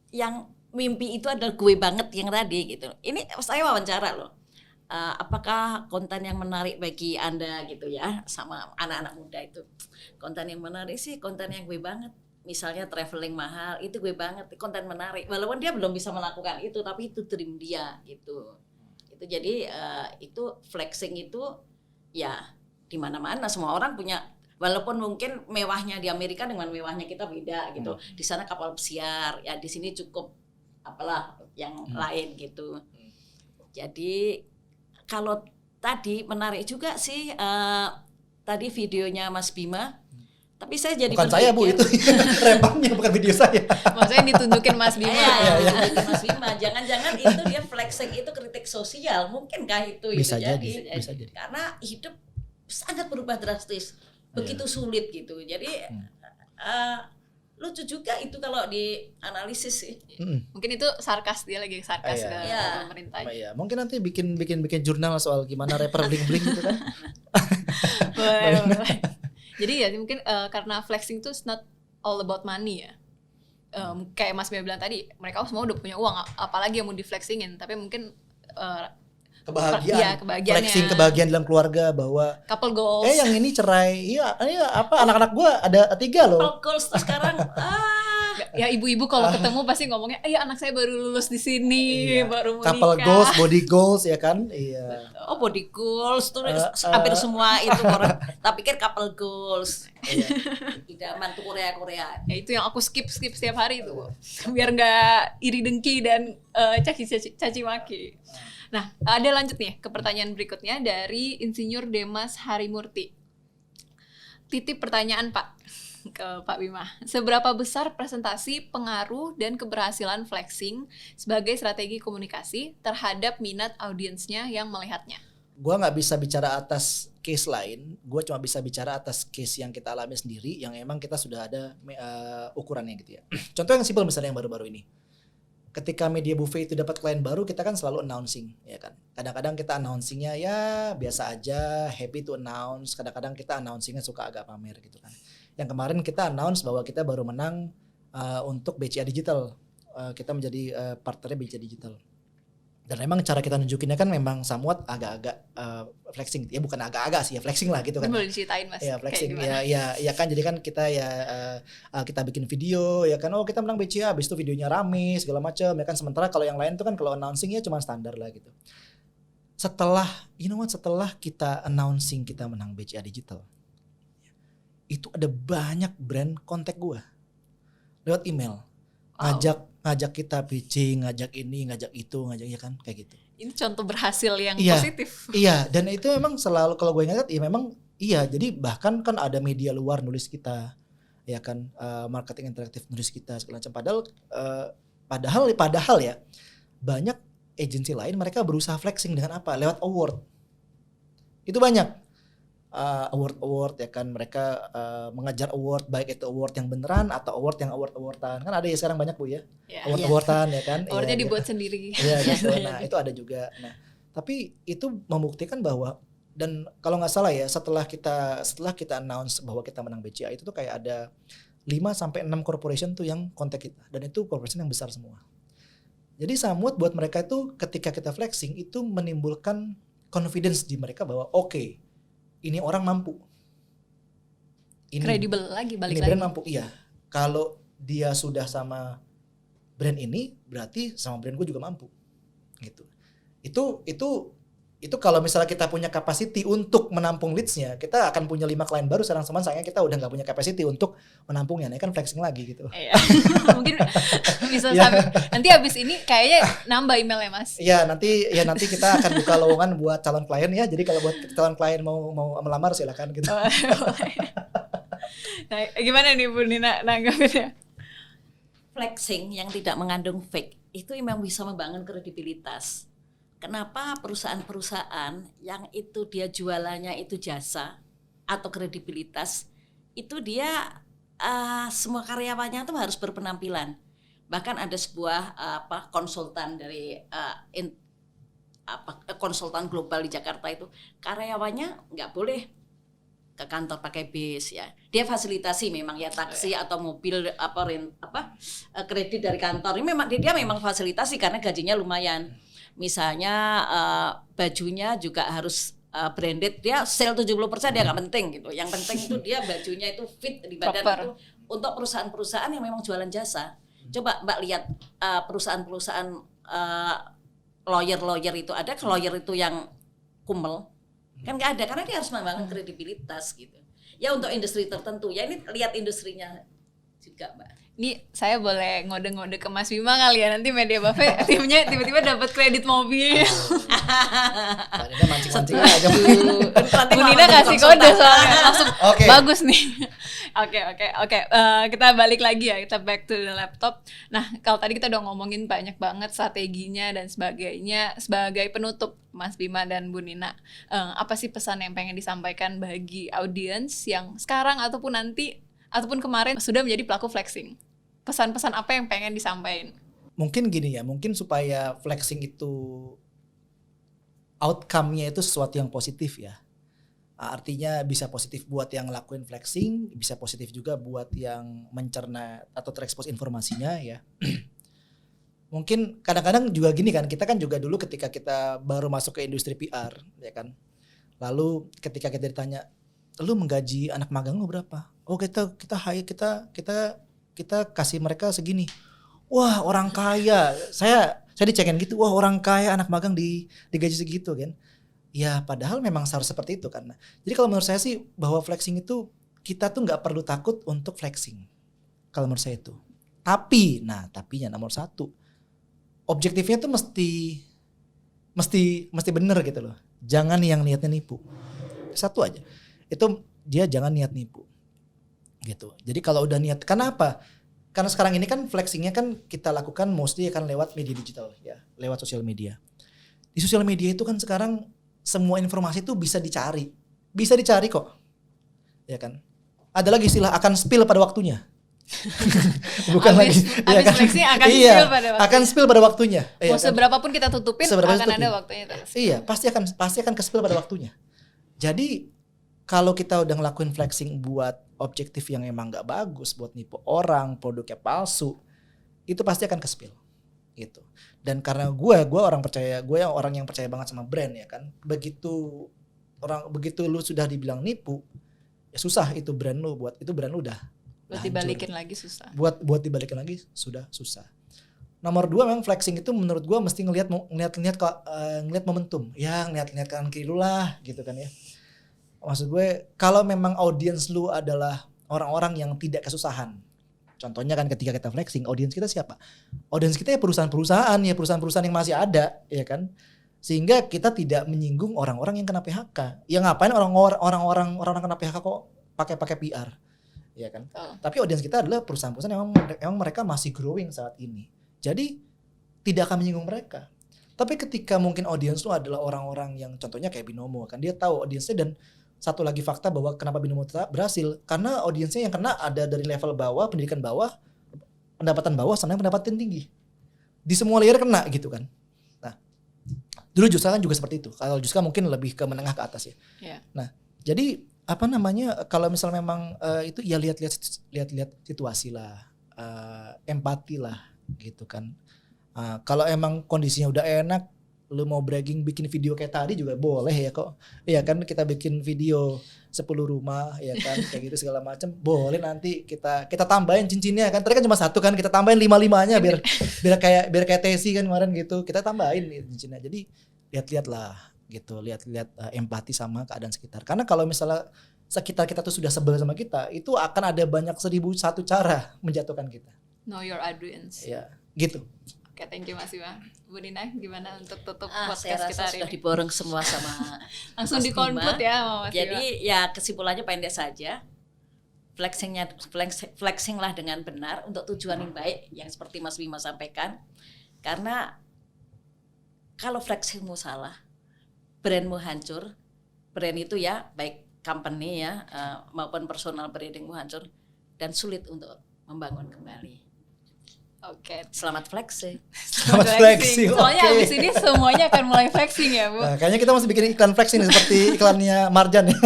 yang mimpi itu adalah gue banget yang tadi gitu. Ini saya wawancara loh. Apakah konten yang menarik bagi Anda gitu ya, sama anak-anak muda itu? Konten yang menarik sih konten yang gue banget. Misalnya traveling mahal, itu gue banget, konten menarik. Walaupun dia belum bisa melakukan itu, tapi itu dream dia gitu. Itu jadi itu flexing itu ya di mana-mana semua orang punya. Walaupun mungkin mewahnya di Amerika dengan mewahnya kita beda gitu. Di sana kapal pesiar, ya di sini cukup apalah yang lain gitu. Jadi kalau tadi menarik juga sih tadi videonya Mas Bima. Tapi saya jadi bukan saya Bu, itu rempangnya bukan video saya. Maksudnya ditunjukin Mas Bima. Iya, Mas Bima. Jangan-jangan itu dia flexing itu kritik sosial, mungkinkah itu Bisa itu jadi, bisa jadi. Karena hidup sangat berubah drastis, begitu sulit gitu. Jadi lucu juga itu kalau dianalisis sih. Mungkin itu sarkas, dia lagi sarkas ke Iya. pemerintah. Iya, mungkin nanti bikin jurnal soal gimana rapper bling-bling gitu kan. Boleh. Jadi ya mungkin karena flexing itu not all about money ya. Kayak Mas Bima bilang tadi, mereka semua udah punya uang, apalagi yang mau di flexingin. Tapi mungkin kebahagiaan, kebahagiaannya. flexing kebahagiaan dalam keluarga bahwa couple goals. yang ini cerai, iya apa anak-anak gue ada 3 loh. Couple goals sekarang Ya ibu-ibu kalau ketemu pasti ngomongnya, anak saya baru lulus di sini, baru mau couple nikah. goals, body goals ya kan, iya. Oh body goals tuh hampir semua itu orang. Tak pikir couple goals. Idaman tuh Korea. Ya itu yang aku skip setiap hari tuh, biar nggak iri dengki dan caci maki. Nah, ada lanjut nih ke pertanyaan berikutnya dari Insinyur Demas Harimurti. Titip pertanyaan Pak ke Pak Bima. Seberapa besar presentasi, pengaruh, dan keberhasilan flexing sebagai strategi komunikasi terhadap minat audiensnya yang melihatnya? Gue nggak bisa bicara atas case lain, gue cuma bisa bicara atas case yang kita alami sendiri, yang emang kita sudah ada ukurannya gitu ya. Contoh yang simpel misalnya yang baru-baru ini. Ketika Media Buffet itu dapat klien baru, kita kan selalu announcing, ya kan. Kadang-kadang kita announcingnya ya biasa aja, happy to announce. Kadang-kadang kita announcingnya suka agak pamer gitu kan. Yang kemarin kita announce bahwa kita baru menang untuk BCA Digital. Kita menjadi partnernya BCA Digital. Dan memang cara kita nunjukinnya kan memang somewhat agak-agak flexing. Ya bukan agak-agak sih ya, flexing lah gitu kan. Boleh diceritain Mas? Ya flexing ya kan, jadi kan kita kita bikin video ya kan, kita menang BCA, habis itu videonya rame segala macam ya kan. Sementara kalau yang lain tuh kan kalau announcingnya cuma standar lah gitu. Setelah kita announcing kita menang BCA Digital, itu ada banyak brand kontak gue lewat email, ngajak kita pitching, ngajak ini, ngajak itu, ya kan, kayak gitu. Ini contoh berhasil yang positif. Iya, dan itu memang selalu kalau gue ingat ya memang iya. Jadi bahkan kan ada media luar nulis kita, ya kan, marketing interaktif nulis kita segala macam. Padahal ya banyak agensi lain mereka berusaha flexing dengan apa? Lewat award. Itu banyak award ya kan, mereka mengejar award, baik itu award yang beneran atau award yang awardan. Kan ada ya sekarang banyak Bu ya. Awardan ya kan. Awardnya ya, dibuat sendiri. Iya gitu. Nah, itu ada juga. Nah, tapi itu membuktikan bahwa, dan kalau nggak salah ya, setelah kita announce bahwa kita menang BCA itu tuh kayak ada 5-6 corporation tuh yang kontak kita, dan itu corporation yang besar semua. Jadi somewhat buat mereka itu ketika kita flexing itu menimbulkan confidence di mereka bahwa oke, ini orang mampu. Kredibel lagi, balik ini lagi. Brand mampu, iya. Kalau dia sudah sama brand ini, berarti sama brand gue juga mampu. Gitu. Itu kalau misalnya kita punya capacity untuk menampung leads-nya, kita akan punya 5 klien baru sekarang, sayangnya kita udah nggak punya capacity untuk menampungnya. Nah, kan flexing lagi gitu. Iya. Mungkin bisa sampai nanti habis ini kayaknya nambah emailnya Mas. Iya, nanti kita akan buka lowongan buat calon klien ya. Jadi kalau buat calon klien mau melamar silakan gitu. Nah, gimana nih Bu Nina nanggapinnya? Flexing yang tidak mengandung fake itu memang bisa membangun kredibilitas. Kenapa perusahaan-perusahaan yang itu dia jualannya itu jasa atau kredibilitas, itu dia semua karyawannya itu harus berpenampilan. Bahkan ada sebuah konsultan dari konsultan global di Jakarta itu, karyawannya nggak boleh ke kantor pakai bis ya. Dia fasilitasi memang ya taksi atau mobil kredit dari kantor. Ini memang dia memang fasilitasi karena gajinya lumayan. Misalnya bajunya juga harus branded, dia sale 70% dia nggak penting gitu. Yang penting itu dia bajunya itu fit di badan. Proper. Itu untuk perusahaan-perusahaan yang memang jualan jasa. Coba Mbak lihat perusahaan-perusahaan lawyer itu, ada lawyer itu yang kumel? Kan nggak ada, karena dia harus membangun kredibilitas gitu. Ya untuk industri tertentu, ya ini lihat industrinya juga Mbak. Ini saya boleh ngode-ngode ke Mas Bima kali ya, nanti Media Buffet timnya tiba-tiba dapat kredit mobil. Nina mancing-mancing aja. Bu Nina kasih kode soalnya langsung bagus nih. Oke. Kita balik lagi ya, kita back to the laptop. Nah, kalau tadi kita udah ngomongin banyak banget strateginya dan sebagainya. Sebagai penutup Mas Bima dan Bu Nina, apa sih pesan yang pengen disampaikan bagi audiens yang sekarang ataupun nanti ataupun kemarin sudah menjadi pelaku flexing? Pesan-pesan apa yang pengen disampaikan? Mungkin gini ya, mungkin supaya flexing itu outcome-nya itu sesuatu yang positif ya. Artinya bisa positif buat yang ngelakuin flexing, bisa positif juga buat yang mencerna atau terekspos informasinya ya. Mungkin kadang-kadang juga gini kan, kita kan juga dulu ketika kita baru masuk ke industri PR ya kan. Lalu ketika kita ditanya, lu menggaji anak magang lu berapa? Oh kita kasih mereka segini. Wah orang kaya, saya dicengin gitu. Wah orang kaya anak magang digaji segitu kan. Ya padahal memang harus seperti itu kan. Jadi kalau menurut saya sih bahwa flexing itu kita tuh nggak perlu takut untuk flexing. Kalau menurut saya itu. Tapinya nomor 1, objektifnya tuh mesti bener gitu loh. Jangan yang niatnya nipu. Satu aja. Itu dia jangan niat nipu. Gitu. Jadi kalau udah niat, kenapa? Karena sekarang ini kan flexingnya kan kita lakukan mostly kan lewat media digital ya, lewat sosial media. Di sosial media itu kan sekarang semua informasi itu bisa dicari kok, ya kan? Ada lagi istilah akan spill pada waktunya. Bukan lagi, ya kan? Akan spill pada waktunya. Mau seberapapun kita tutupin akan ada waktunya. Iya, pasti akan ke-spill pada waktunya. Jadi kalau kita udah ngelakuin flexing buat objektif yang emang nggak bagus, buat nipu orang, produknya palsu, itu pasti akan ke-spill gitu. Dan karena gue orang yang percaya banget sama brand ya kan. Begitu lu sudah dibilang nipu, ya susah itu brand lu buat udah buat dibalikin lagi susah. Buat dibalikin lagi sudah susah. Nomor 2 memang flexing itu menurut gue mesti ngelihat momentum. Ya ngelihat kanan kiri lu lah gitu kan ya. Maksud gue kalau memang audiens lu adalah orang-orang yang tidak kesusahan. Contohnya kan ketika kita flexing, audiens kita siapa? Audiens kita ya perusahaan yang masih ada ya kan. Sehingga kita tidak menyinggung orang-orang yang kena PHK. Ya ngapain orang-orang kena PHK kok pakai PR. ya kan? Betul. Tapi audiens kita adalah perusahaan-perusahaan yang emang mereka masih growing saat ini. Jadi tidak akan menyinggung mereka. Tapi ketika mungkin audiens lu adalah orang-orang yang contohnya kayak Binomo kan, dia tahu audiensnya. Dan satu lagi fakta bahwa kenapa Binomo berhasil, karena audiensnya yang kena ada dari level bawah, pendidikan bawah, pendapatan bawah, sama yang pendapatan tinggi. Di semua layer kena gitu kan. Nah, dulu Juska kan juga seperti itu. Kalau Juska mungkin lebih ke menengah ke atas ya. Yeah. Nah, jadi kalau misalnya memang itu ya lihat situasi lah, empati lah gitu kan. Kalau emang kondisinya udah enak, lu mau bragging bikin video kayak tadi juga boleh ya kok. Iya kan, kita bikin video 10 rumah ya kan, kayak gitu segala macam. Boleh, nanti kita tambahin cincinnya kan. Tadi kan cuma 1 kan, kita tambahin 5-5-nya biar kayak Tesi kan kemarin gitu. Kita tambahin cincinnya. Jadi lihat-lihat lah gitu, lihat-lihat empati sama keadaan sekitar. Karena kalau misalnya sekitar kita tuh sudah sebel sama kita, itu akan ada banyak 1001 cara menjatuhkan kita. Know your audience. Ya, gitu. Oke, thank you Mas Bima. Bu Nina, gimana untuk tutup Saya podcast rasa kita hari sudah ini? diborong semua sama Langsung Mas dikonklud Bima. ya sama Mas Bima. Jadi ya kesimpulannya pendek saja. Flexing lah dengan benar untuk tujuan yang baik yang seperti Mas Bima sampaikan. Karena kalau flexingmu salah, brandmu hancur. Brand itu ya baik company ya maupun personal brandingmu hancur dan sulit untuk membangun kembali. Oke. Selamat flexing. Selamat flexing, Soalnya oke. abis ini semuanya akan mulai flexing ya Bu. Nah, kayaknya kita masih bikin iklan flexing nih, seperti iklannya Marjan ya.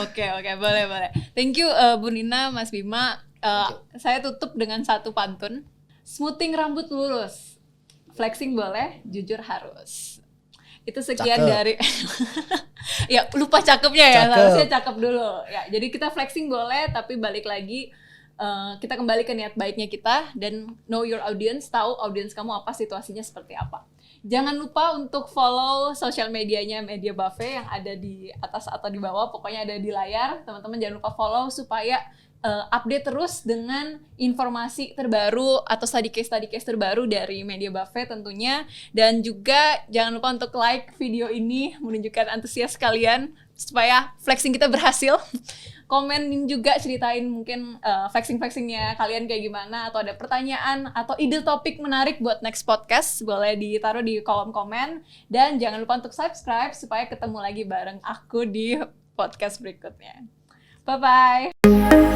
Oke, boleh. Thank you Bu Nina, Mas Bima. Saya tutup dengan satu pantun. Smoothing rambut lurus. Flexing boleh, jujur harus. Itu sekian Cakep. dari ya lupa cakepnya ya, Cakep. harusnya cakep dulu. Ya, jadi kita flexing boleh tapi balik lagi kita kembali ke niat baiknya kita dan know your audience, tahu audience kamu apa, situasinya seperti apa. Jangan lupa untuk follow sosial medianya Media Buffet yang ada di atas atau di bawah, pokoknya ada di layar. Teman-teman jangan lupa follow supaya update terus dengan informasi terbaru atau study case terbaru dari Media Buffet tentunya. Dan juga jangan lupa untuk like video ini, menunjukkan antusias kalian supaya flexing kita berhasil. Komenin juga, ceritain mungkin flexing-flexingnya kalian kayak gimana, atau ada pertanyaan atau ide topik menarik buat next podcast, boleh ditaruh di kolom komen. Dan jangan lupa untuk subscribe supaya ketemu lagi bareng aku di podcast berikutnya. Bye-bye!